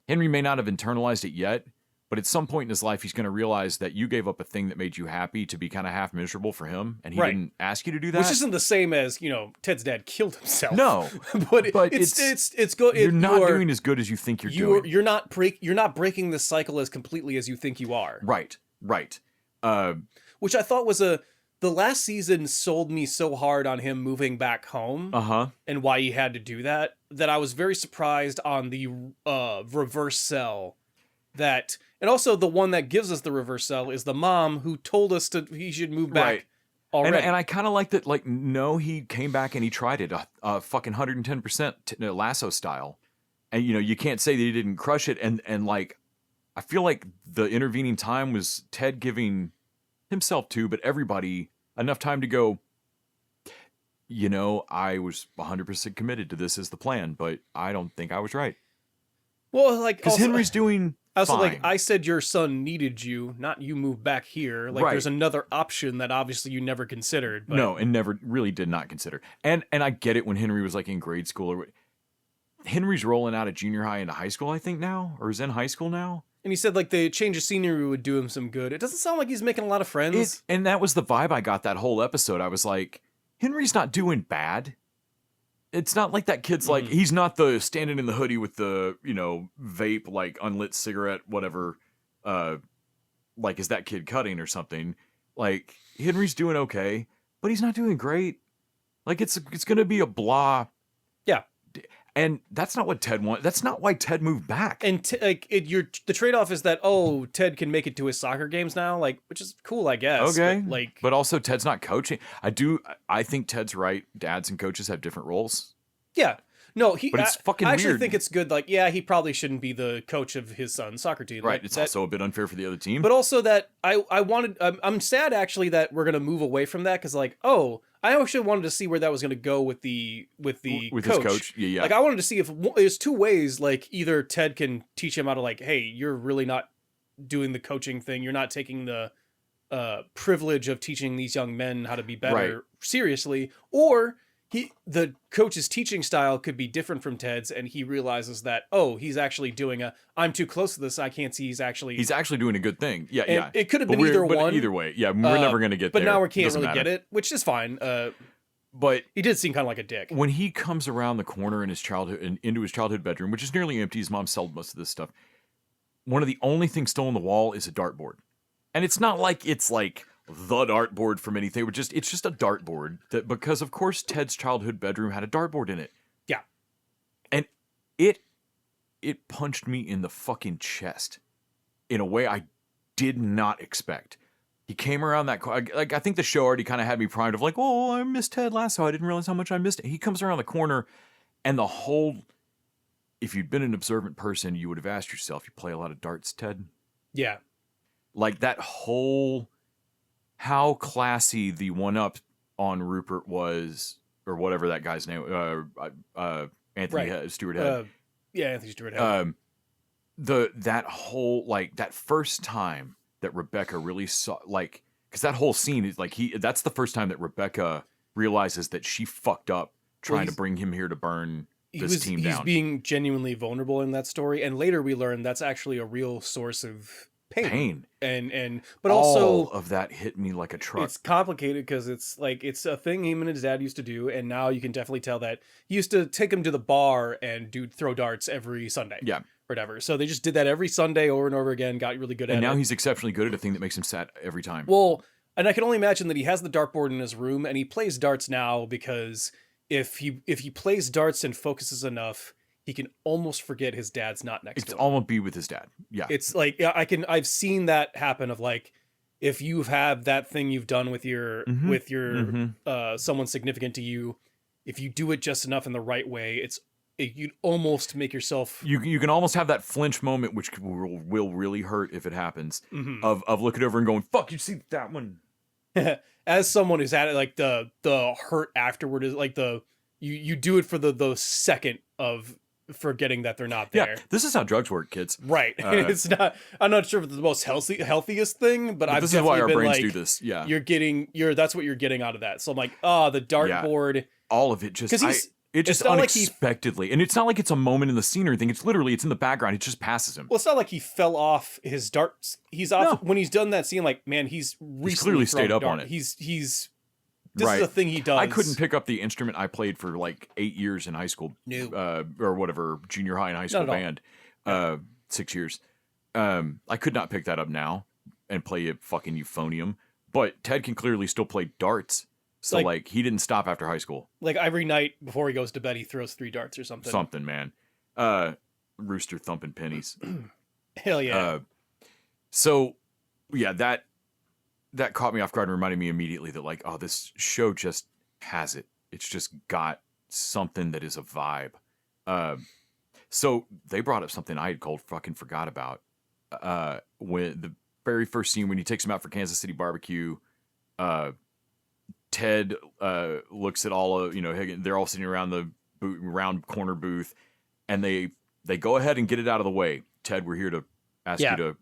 Henry may not have internalized it yet, but at some point in his life, he's going to realize that you gave up a thing that made you happy to be kind of half miserable for him, and he didn't ask you to do that. Which isn't the same as, Ted's dad killed himself. No, but it's good. You're not doing as good as you think you're doing. You're not breaking the cycle as completely as you think you are. Right. Which I thought was the last season sold me so hard on him moving back home. And why he had to do that I was very surprised on the reverse cell that. And also the one that gives us the reverse cell is the mom who told us he should move back already. And I kind of like that, like, no, he came back and he tried it, fucking 110% Lasso style. And, you can't say that he didn't crush it. And like, I feel like the intervening time was Ted giving himself too, but everybody enough time to go, I was 100% committed to this as the plan, but I don't think I was right. Well, like because also, Henry's doing also fine. like I said, your son needed you, not you moved back here. Like Right. there's another option that obviously you never considered. But No, and never really did not consider. And I get it when Henry was like in grade school or Henry's rolling out of junior high into high school, I think now, or is in high school now. And he said like the change of scenery would do him some good. It doesn't sound like he's making a lot of friends. And that was the vibe I got that whole episode. I was like, Henry's not doing bad. It's not like that kid's like, he's not the standing in the hoodie with the, vape, like unlit cigarette, whatever, like is that kid cutting or something. Like Henry's doing okay, but he's not doing great. Like it's going to be a blah. Yeah. And that's not what Ted wanted. That's not why Ted moved back. And the trade-off is that Ted can make it to his soccer games now, like, which is cool, I guess. Okay. But also Ted's not coaching. I think Ted's right. Dads and coaches have different roles. yeah, no, But it's fucking I actually weird. think it's good. Like, yeah, he probably shouldn't be the coach of his son's soccer team. Right. Like, It's also a bit unfair for the other team. but also that I'm sad actually that we're gonna move away from that because I actually wanted to see where that was gonna go with the with coach. his coach. Yeah. Like I wanted to see if there's two ways. Like either Ted can teach him how to like, hey, you're really not doing the coaching thing. You're not taking the privilege of teaching these young men how to be better Right. seriously, or the coach's teaching style could be different from Ted's, and he realizes that he's actually doing I'm too close to this. I can't see he's actually doing a good thing. Yeah, and yeah. It could have But been either but one. either way, yeah, we're never gonna get but there. now we can't Doesn't really matter. get it, which is fine. But He did seem kind of like a dick. when he comes around the corner in his childhood and into his childhood bedroom, which is nearly empty, his mom sold most of this stuff. One of the only things still on the wall is a dartboard, and it's not like it's like the dartboard from anything. It's just a dartboard that because of course Ted's childhood bedroom had a dartboard in it. Yeah, and it punched me in the fucking chest in a way I did not expect. He came around that like I think the show already kind of had me primed of like, oh, I missed Ted Lasso. I didn't realize how much I missed it. He comes around the corner, and the whole. If you'd been an observant person, you would have asked yourself, "You play a lot of darts, Ted?" yeah. Like that whole. How classy the one-up on Rupert was, or whatever that guy's name, Anthony Stewart Head. Yeah, Anthony Stewart Head. That whole like that first time that Rebecca really saw like because that whole scene is like that's the first time that Rebecca realizes that she fucked up trying to bring him here to burn this team down. He's being genuinely vulnerable in that story, and later we learn that's actually a real source of pain. But also all of that hit me like a truck. it's complicated because it's like it's a thing him and his dad used to do, and now you can definitely tell that he used to take him to the bar and throw darts every Sunday. Yeah. Whatever. So they just did that every Sunday over and over again, got really good at it. And now he's exceptionally good at a thing that makes him sad every time. Well, and I can only imagine that he has the dartboard in his room and he plays darts now because if he plays darts and focuses enough, he can almost forget his dad's not next to him. It's almost be with his dad. Yeah. It's like I've seen that happen of like if you have that thing you've done with your someone significant to you, if you do it just enough in the right way, you'd almost make yourself. You can almost have that flinch moment, which will really hurt if it happens. Of looking over and going, "Fuck, you see that one." As someone who's had it, like the hurt afterward is like you do it for the second of forgetting that they're not there. Yeah, this is how drugs work, kids. Right. It's not. I'm not sure if it's the most healthiest thing, but I've this is why our been brains like, do this. Yeah, that's what you're getting out of that. So I'm like, the dartboard. All of it just. It just it's not unexpectedly, and it's not like it's a moment in the scene or anything. It's literally it's in the background. It just passes him. Well, it's not like he fell off his darts. He's off when he's done that scene. Like, man, he's clearly stayed up on it. This is a thing he does. I couldn't pick up the instrument I played for like 8 years in high school, or whatever, junior high and high school band, 6 years. I could not pick that up now and play a fucking euphonium. But Ted can clearly still play darts. So like he didn't stop after high school. Like every night before he goes to bed, he throws 3 darts or something. Something, man. Rooster thumping pennies. Hell yeah. So yeah, that caught me off guard and reminded me immediately that like, this show just has it. It's just got something that is a vibe. So they brought up something I had fucking forgot about. When the very first scene when he takes him out for Kansas City barbecue, Ted looks at all of they're all sitting around the round corner booth, and they They go ahead and get it out of the way. Ted, we're here to ask Yeah. you to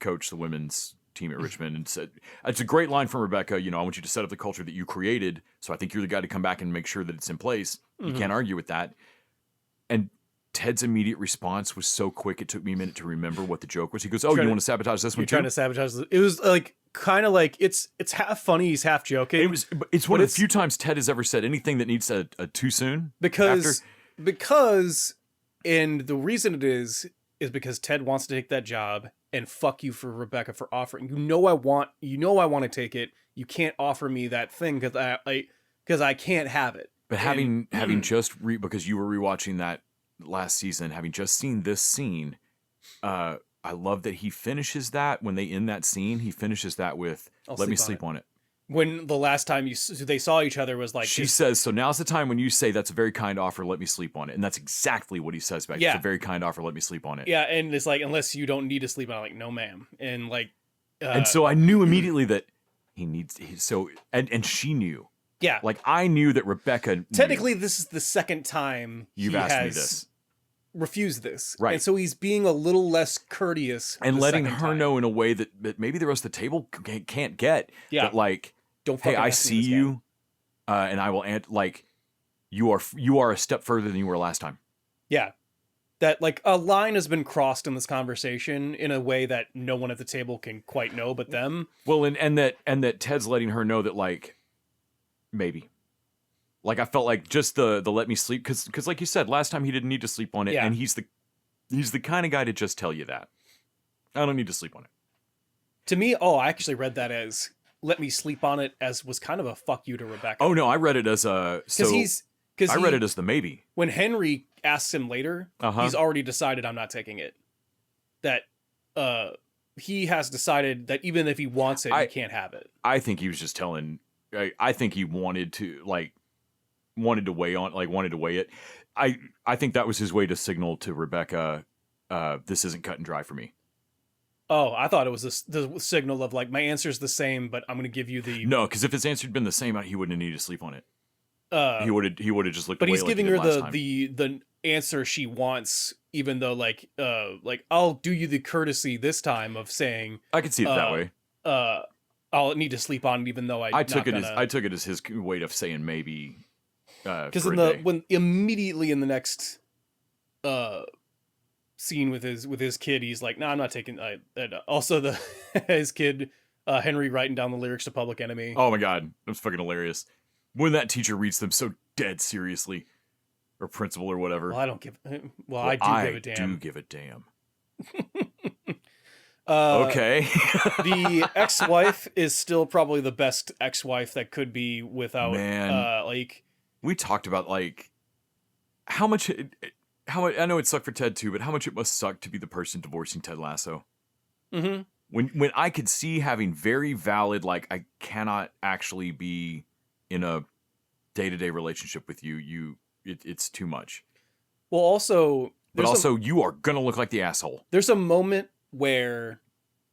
coach the women's team at Richmond. And said, it's a great line from Rebecca. I want you to set up the culture that you created. So I think you're the guy to come back and make sure that it's in place. You can't argue with that. And Ted's immediate response was so quick, it took me a minute to remember what the joke was. He goes, "Oh, you want to sabotage this one You're too?" trying to sabotage it was like kind of like it's half funny, he's half joking. It's one of the few times Ted has ever said anything that needs a too soon. because and the reason it is because Ted wants to take that job, and fuck you for Rebecca for offering. I want to take it. You can't offer me that thing because I can't have it. But having just because you were rewatching that last season, having just seen this scene, I love that he finishes that when they end that scene. He finishes that with "Let me sleep on it." When the last time they saw each other was like, she says, "So now's the time when you say that's a very kind offer. Let me sleep on it." And that's exactly what he says back. Yeah. It's a very kind offer. Let me sleep on it. Yeah, and it's like, unless you don't need to sleep on it, like, no, ma'am. And like, and so I knew immediately that he needs. And she knew. Yeah, Like I knew that Rebecca. technically, this is the second time You've asked me this. Refused this, Right? And so he's being a little less courteous And the letting second her time. know in a way that maybe the rest of the table can't get. Yeah. That like, Don't hey, fucking I ask me see this, you, and I will. Like, you are a step further than you were last time. Yeah. That like a line has been crossed in this conversation in a way that no one at the table can quite know but them. Well, and that Ted's letting her know that like maybe. Like I felt like just the let me sleep because like you said last time he didn't need to sleep on it, Yeah. and he's the kind of guy to just tell you that I don't need to sleep on it. To me, I actually read that as "let me sleep on it" as was kind of a fuck you to Rebecca. Oh no, I read it as a I read it as the maybe. When Henry asks him later, he's already decided I'm not taking it. That he has decided that even if he wants it, he can't have it. I think he was just telling. I think he wanted to weigh it. I think that was his way to signal to Rebecca, this isn't cut and dry for me. Oh, I thought it was the signal of like, my answer's the same, but I'm going to give you the... No, because if his answer had been the same, he wouldn't have needed to sleep on it. He would have just looked. But away he's like giving he her did last time. the answer she wants, even though like I'll do you the courtesy this time of saying I could see it that way. I'll need to sleep on it, even though I took it as his way of saying maybe. Because when immediately in the next scene with his kid, he's like, "No, I'm not taking." Also, his kid Henry writing down the lyrics to Public Enemy. Oh my god, that's fucking hilarious. When that teacher reads them so dead seriously, or principal or whatever. Well, I don't give. Well, I do give a damn. I do give a damn. Okay. The ex-wife is still probably the best ex-wife that could be without. Man, we talked about like how much I know it sucked for Ted too, but how much it must suck to be the person divorcing Ted Lasso. Mm-hmm. When I could see having very valid, like, I cannot actually be in a day-to-day relationship with you. It's too much. Well, also, you are gonna look like the asshole. There's a moment where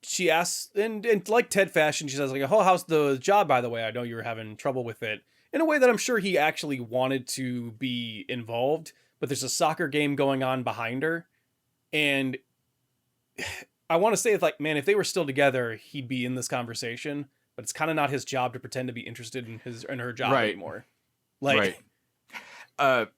she asks, and like Ted fashion, she says like, "Oh, how's the job, by the way? I know you were having trouble with it." In a way that I'm sure he actually wanted to be involved, but there's a soccer game going on behind her, and I want to say it's like, man, if they were still together, he'd be in this conversation. But it's kind of not his job to pretend to be interested in her job anymore. Like, right.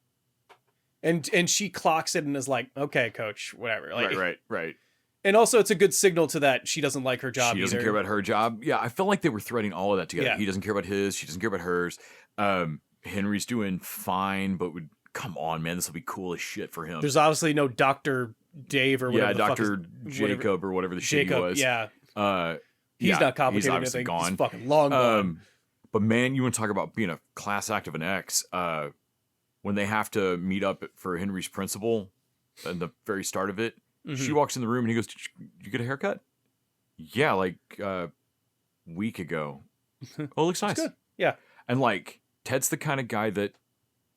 And she clocks it and is like, "Okay, coach, whatever." Like, right. And also, it's a good signal to that she doesn't like her job. She doesn't care about her job. Yeah, I felt like they were threading all of that together. Yeah. He doesn't care about his. She doesn't care about hers. Henry's doing fine, but come on, man, this will be cool as shit for him. There's obviously no Dr. Dave or whatever. Yeah, Dr. Jacob or whatever the shit he was. Yeah. He's not complicated. He's obviously anything. gone. He's fucking long gone. But man, you want to talk about being a class act of an ex. When they have to meet up for Henry's principal at the very start of it, she walks in the room and he goes, "Did you get a haircut?" "Yeah, like week ago." "Oh, looks nice." Good. Yeah. And like Ted's the kind of guy that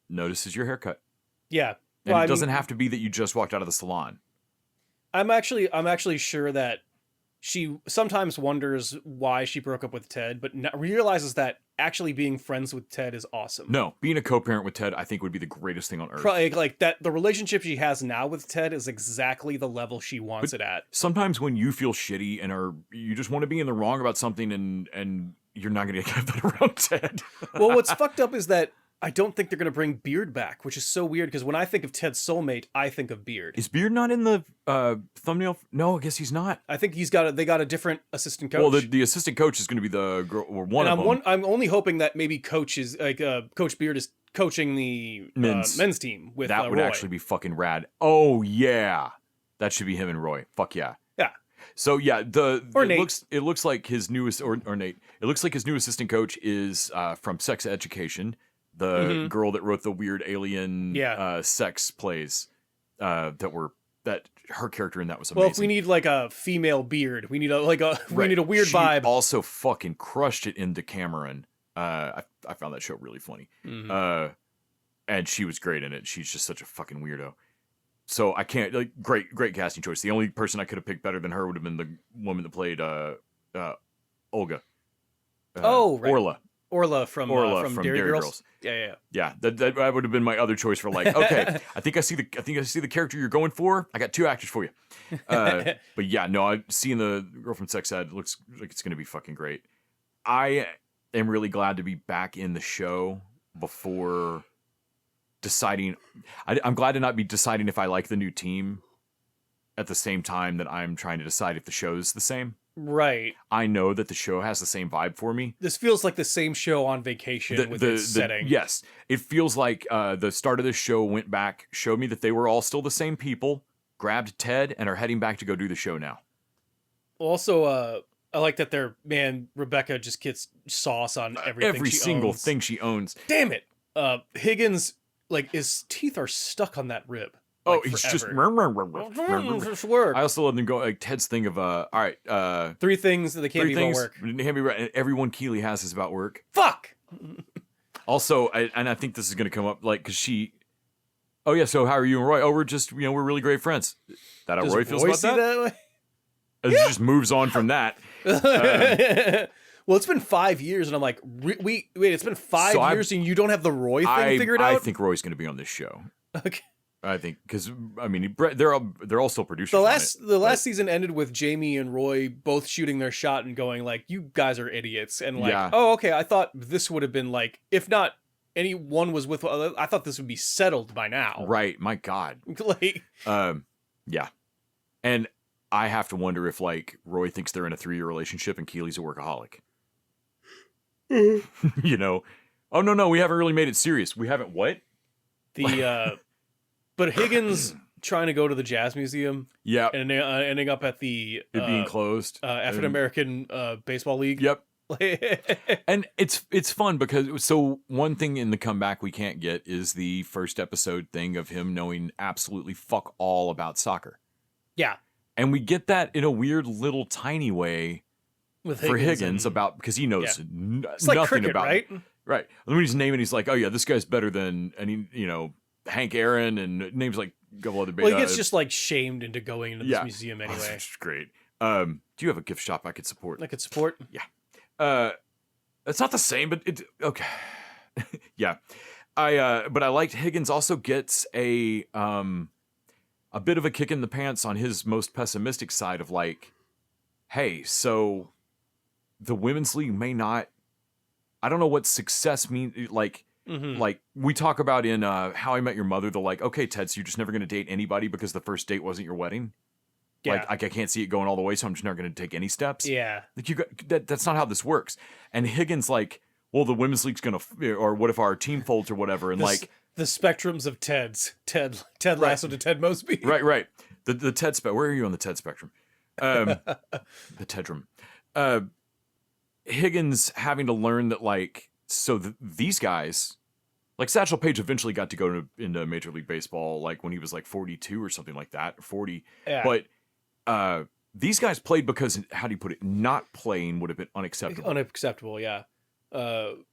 notices your haircut. Yeah. And it doesn't have to be that you just walked out of the salon. I'm actually sure that she sometimes wonders why she broke up with Ted, but realizes that actually being friends with Ted is awesome. No, being a co-parent with Ted, I think would be the greatest thing on earth. Probably, like that, the relationship she has now with Ted is exactly the level she wants it at. Sometimes when you feel shitty and you just want to be in the wrong about something and you're not going to get that around Ted. Well, what's fucked up is that I don't think they're going to bring Beard back, which is so weird because when I think of Ted's soulmate, I think of Beard. Is Beard not in the thumbnail? No, I guess he's not. I think they got a different assistant coach. Well, the assistant coach is going to be the girl, or one of them. I'm only hoping that maybe Coach Beard is coaching the men's team with that would Roy. actually be fucking rad. Oh yeah, that should be him and Roy. Fuck yeah. Yeah. So yeah, Nate. It looks like his newest or Nate. It looks like his new assistant coach is from Sex Education. The girl that wrote the weird alien sex plays that her character in that was amazing. Well, if we need like a female Beard, we need a weird she vibe. Also fucking crushed it into Cameron. I found that show really funny. And she was great in it. She's just such a fucking weirdo. So I can't great casting choice. The only person I could have picked better than her would have been the woman that played Olga. Right. Orla from Dairy Girls. Yeah. That would have been my other choice for like, okay, I think I see the character you're going for. I got two actors for you. But yeah, no, seeing the girl from Sex Ed looks like it's gonna be fucking great. I am really glad to be back in the show before deciding. I'm glad to not be deciding if I like the new team at the same time that I'm trying to decide if the show's the same. Right. I know that the show has the same vibe for me. This feels like the same show on vacation with its setting. Yes. It feels like the start of this show went back, showed me that they were all still the same people, grabbed Ted, and are heading back to go do the show now. Also, I like that Rebecca just gets sauce on everything Every she single owns. thing she owns. Damn it. Higgins, like, his teeth are stuck on that rib. Oh, he's just. Just I work. also love them go like Ted's thing of all right, three things that can't be about work. Everyone Keeley has is about work. Fuck. Also, I think this is going to come up like because she. Oh yeah, so how are you and Roy? Oh, we're just we're really great friends. That how Does Roy feels Roy about see that way? It just moves on from that. Well, it's been 5 years, and I'm like, wait, it's been 5 years, and you don't have the Roy thing figured out? I think Roy's going to be on this show. Okay. I think because they're all still producers. The last season ended with Jamie and Roy both shooting their shot and going like, "You guys are idiots," and like, "Oh, okay." I thought this would have been like, if not anyone was with, I thought this would be settled by now. Right? My God. Like, yeah. And I have to wonder if like Roy thinks they're in a 3-year relationship and Keeley's a workaholic. Oh no, we haven't really made it serious. We haven't what? But Higgins trying to go to the Jazz Museum, and ending up at the it being closed, African American baseball league. Yep. And it's fun because one thing in the comeback we can't get is the first episode thing of him knowing absolutely fuck all about soccer. Yeah, and we get that in a weird little tiny way with Higgins about because he knows it's nothing like cricket, about right? It. Right. And when he's naming, he's like, oh yeah, this guy's better than Hank Aaron and names like a couple other. Well, he gets just like shamed into going into this museum anyway. Which is great. Do you have a gift shop I could support? Yeah. It's not the same, but it okay. Yeah. But I liked Higgins also gets a bit of a kick in the pants on his most pessimistic side of like, hey, so the women's league may not. I don't know what success means. Like we talk about in How I Met Your Mother, the like, okay, Ted, so you're just never going to date anybody because the first date wasn't your wedding. Yeah. Like I can't see it going all the way, so I'm just not going to take any steps. Yeah. Like that's not how this works. And Higgins like, well, the women's league's going to, or what if our team folds or whatever? And like the spectrums of Ted Lasso to Ted Mosby. Right. The Ted spectrum. Where are you on the Ted spectrum? The Tedrum. Higgins having to learn that like, so these guys, like Satchel Paige eventually got to go into Major League Baseball like when he was like 42 or something like that, 40. Yeah. But these guys played because, how do you put it? Not playing would have been unacceptable. Unacceptable, yeah. And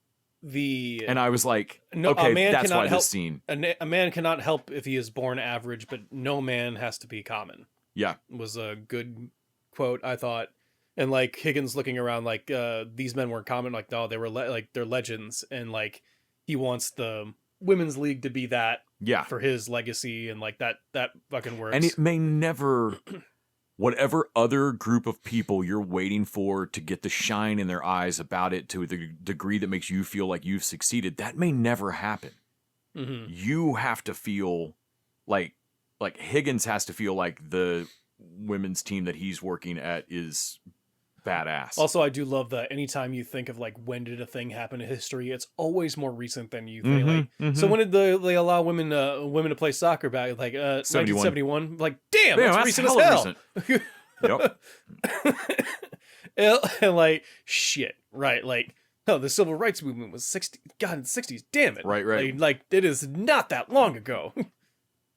I was like, okay, that's why this scene. A man cannot help if he is born average, but no man has to be common. Yeah. Was a good quote, I thought. And like Higgins looking around like these men weren't common, like no, they were like they're legends, and like he wants the women's league to be that Yeah. for his legacy, and like that fucking works. And it may never, whatever other group of people you're waiting for to get the shine in their eyes about it to the degree that makes you feel like you've succeeded, that may never happen. Mhm. You have to feel like Higgins has to feel like the women's team that he's working at is badass. Also, I do love that anytime you think of like when did a thing happen in history, it's always more recent than you think. So when did they allow women to play soccer back? Like 1971. Like damn, that's recent as hell. Yep. And like shit, right? Like no, the civil rights movement was 60s. Damn it, Right. Like it is not that long ago.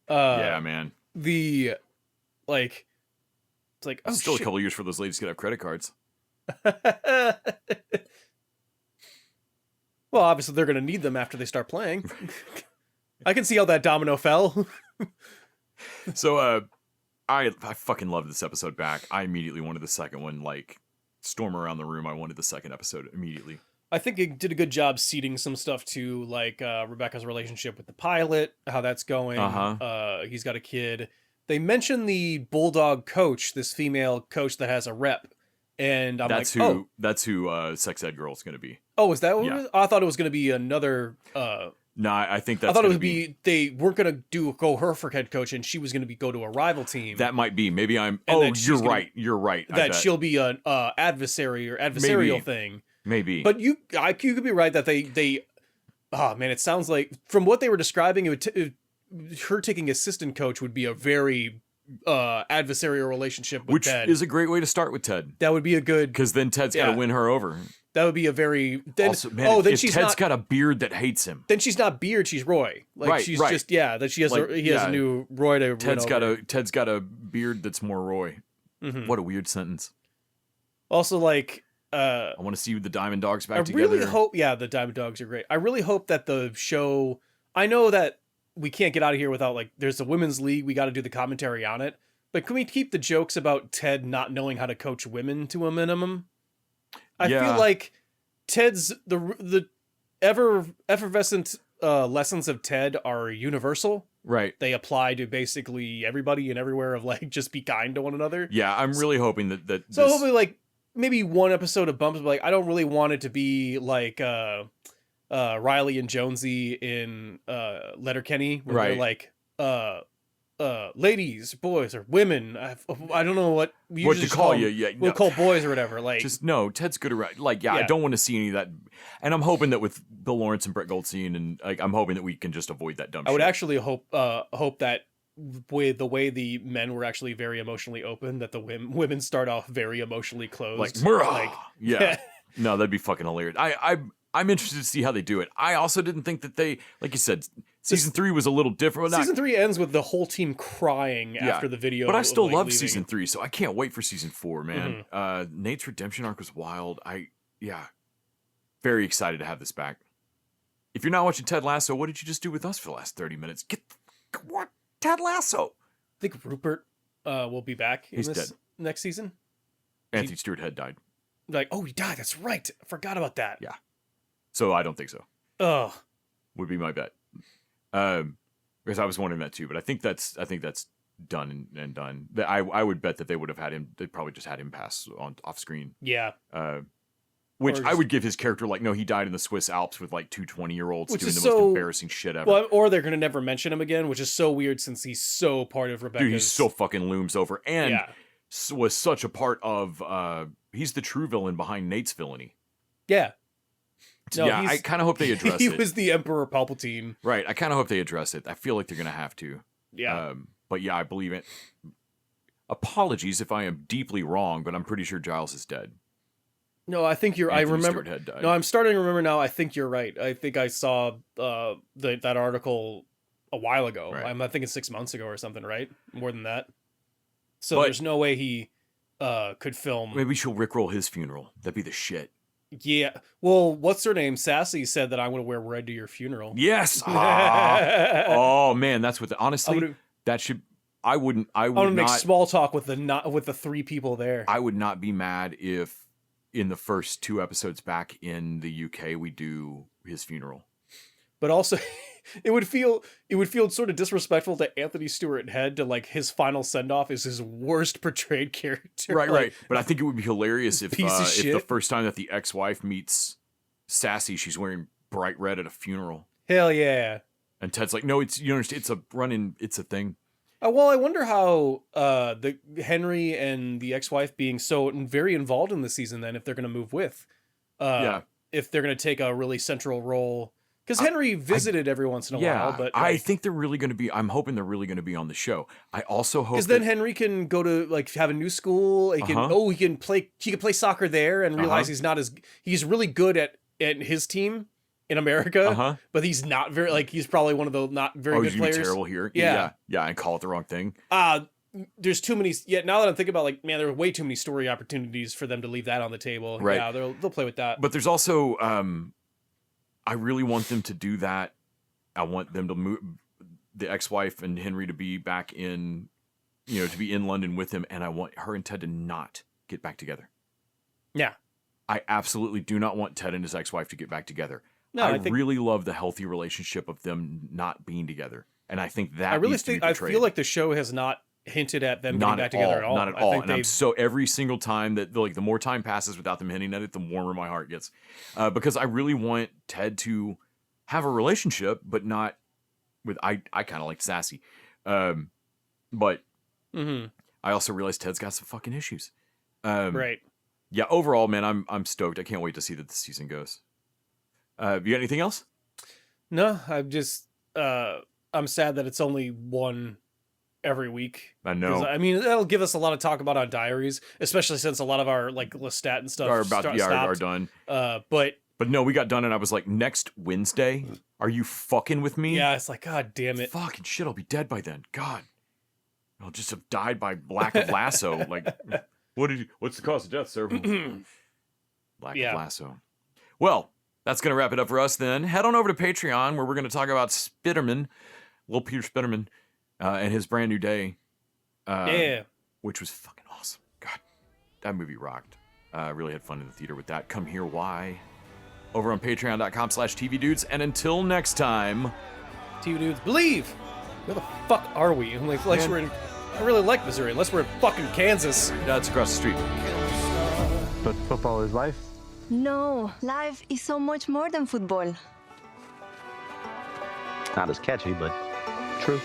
Yeah, man. The like it's like Still a couple years for those ladies to have credit cards. Well, obviously they're going to need them after they start playing. I can see how that domino fell. So, I fucking loved this episode back. I immediately wanted the second one. Like, storm around the room. I wanted the second episode immediately. I think it did a good job seeding some stuff to like Rebecca's relationship with the pilot, how that's going. He's got a kid. They mentioned the Bulldog coach, this female coach that has a rep, and I'm that's like, that's who Sex Ed Girl's going to be. Oh, is that what Yeah. it was? I thought it was going to be another. No, I think that's. I thought it would be they weren't going to go her for head coach, and she was going to go to a rival team. That might be. Maybe I'm. And Oh, that she's you're gonna- right. You're right. that she'll be an adversary or adversarial Maybe. thing. Maybe. But you could be right that they. Oh man, it sounds like from what they were describing, her taking assistant coach would be a very adversarial relationship with which Ted. is a great way to start with Ted, That would be a good. because then Ted's got to Yeah. win her over. That would be a very. Then, Also, man, then if she's Ted's not. got a beard that hates him. Then she's not Beard. She's Roy. Like Right, she's right. just that she has. Like, He has yeah. a new Roy to. Ted's got a beard that's more Roy. Mm-hmm. What a weird sentence. Also, like. I want to see the Diamond Dogs back I together. really hope. Yeah, the Diamond Dogs are great. I really hope that the show. I know that we can't get out of here without like. There's a women's league. We got to do the commentary on it. But can we keep the jokes about Ted not knowing how to coach women to a minimum? I Yeah. feel like Ted's the effervescent lessons of Ted are universal. Right. They apply to basically everybody and everywhere. Of like, just be kind to one another. Yeah, I'm really hoping that So this, hopefully, like maybe one episode of Bumps, but like I don't really want it to be like Riley and Jonesy in Letterkenny, where Right. they're like ladies, boys, or women. I don't know what we what usually to just call them. you. Yeah, We'll no. call boys or whatever. Like Just no, Ted's good around. Like, yeah, I Yeah. don't want to see any of that. And I'm hoping that with Bill Lawrence and Brett Goldstein, and like, I'm hoping that we can just avoid that dumb I would shit. actually hope that with the way the men were actually very emotionally open, that the women start off very emotionally closed. like, "Murrah!" like yeah. No, that'd be fucking hilarious. I'm interested to see how they do it. I also didn't think that they, like you said, season 3 was a little different. Well, not- Season 3 ends with the whole team crying Yeah. after the video. but I of, still like, love leaving. season 3, so I can't wait for season 4, man. Mm-hmm. Nate's redemption arc was wild. Very excited to have this back. If you're not watching Ted Lasso, what did you just do with us for the last 30 minutes? What? Ted Lasso. I think Rupert will be back in He's this dead. next season. Anthony Stewart Head died. Like, oh, he died. That's right. I forgot about that. Yeah. So I don't think so. Ugh. Would be my bet. Because I was wondering that too, but I think that's done and done. I would bet that they would have had him. They probably just had him pass off screen. Yeah. Which Or I just- would give his character like, no, he died in the Swiss Alps with like 2 20-year-olds Which doing the is most so- embarrassing shit ever. Well, or they're gonna never mention him again, which is so weird since he's so part of Rebecca's. Dude, he's so fucking looms over, and Yeah. was such a part of. He's the true villain behind Nate's villainy. Yeah. No, yeah, he's- I kind of hope they address he it. was the Emperor Palpatine. Right, I kind of hope they address it. I feel like they're gonna have to. Yeah. But yeah, I believe it. Apologies if I am deeply wrong, but I'm pretty sure Giles is dead. No, I think you're. I Anthony remember. Stewart Head died. No, I'm starting to remember now. I think you're right. I think I saw that article a while ago. Right. I'm thinking 6 months ago or something, right? More than that. So But- there's no way he could film. Maybe she'll rickroll his funeral. That'd be the shit. Yeah. Well, what's her name? Sassy said that I'm going to wear red to your funeral. Yes. Ah. Oh man, that's what. I'm Honestly, gonna- that should. I wouldn't. I I want would to make not. small talk with the 3 people there. I would not be mad if in the first 2 episodes back in the UK we do his funeral. But also, it would feel sort of disrespectful to Anthony Stewart Head to like his final send off is his worst portrayed character. Right, like, right. But I think it would be hilarious if piece of if the shit. first time that the ex-wife meets Sassy, she's wearing bright red at a funeral, Hell yeah. and Ted's like, "No, it's you understand, it's a run-in, it's a thing." Well, I wonder how the Henry and the ex-wife being so very involved in the season, then if they're going to move with, Yeah. if they're going to take a really central role, because Henry visited every once in a while, but I think they're really going to be. I'm hoping they're really going to be on the show. I also hope because then Henry can go to like have a new school. He can he can play soccer there and realize he's really good at his team in America, but he's not very he's probably one of the not very good he's players. terrible here. Yeah, and call it the wrong thing. There's too many. Yeah, now that I'm thinking about like, man, there are way too many story opportunities for them to leave that on the table. Right. Yeah, they'll play with that. But there's also, I really want them to do that. I want them to move the ex-wife and Henry to be back in, to be in London with him, and I want her and Ted to not get back together. Yeah. I absolutely do not want Ted and his ex-wife to get back together. No, I think, really love the healthy relationship of them not being together, and I think that I feel like the show has not hinted at them getting back together at all. Not at all. And I'm so every single time that the more time passes without them hinting at it, the warmer my heart gets, because I really want Ted to have a relationship, but not with I kind of like Sassy, but I also realize Ted's got some fucking issues. Right. Yeah. Overall, man, I'm stoked. I can't wait to see that the season goes. You got anything else? No, I'm just I'm sad that it's only one every week. I know. I mean, that'll give us a lot of talk about on Diaries, especially since a lot of our like Lestat and stuff are done. But no, we got done, and I was like, next Wednesday, are you fucking with me? Yeah, it's like, God damn it. Fucking shit, I'll be dead by then. God, I'll just have died by lack of lasso. Like, what's the cause of death, sir? Lack of lasso. Well, that's gonna wrap it up for us then. Head on over to Patreon, where we're gonna talk about Spitterman, Lil Peter Spitterman, and his brand new day. Which was fucking awesome. God, that movie rocked. Really had fun in the theater with that. Come here, why? Over on patreon.com/tvdudes. And until next time, TV Dudes, believe! Where the fuck are we? Unless we're in... I really like Missouri, unless we're in fucking Kansas. that's across the street. But football is life? No, life is so much more than football. Not as catchy, but true.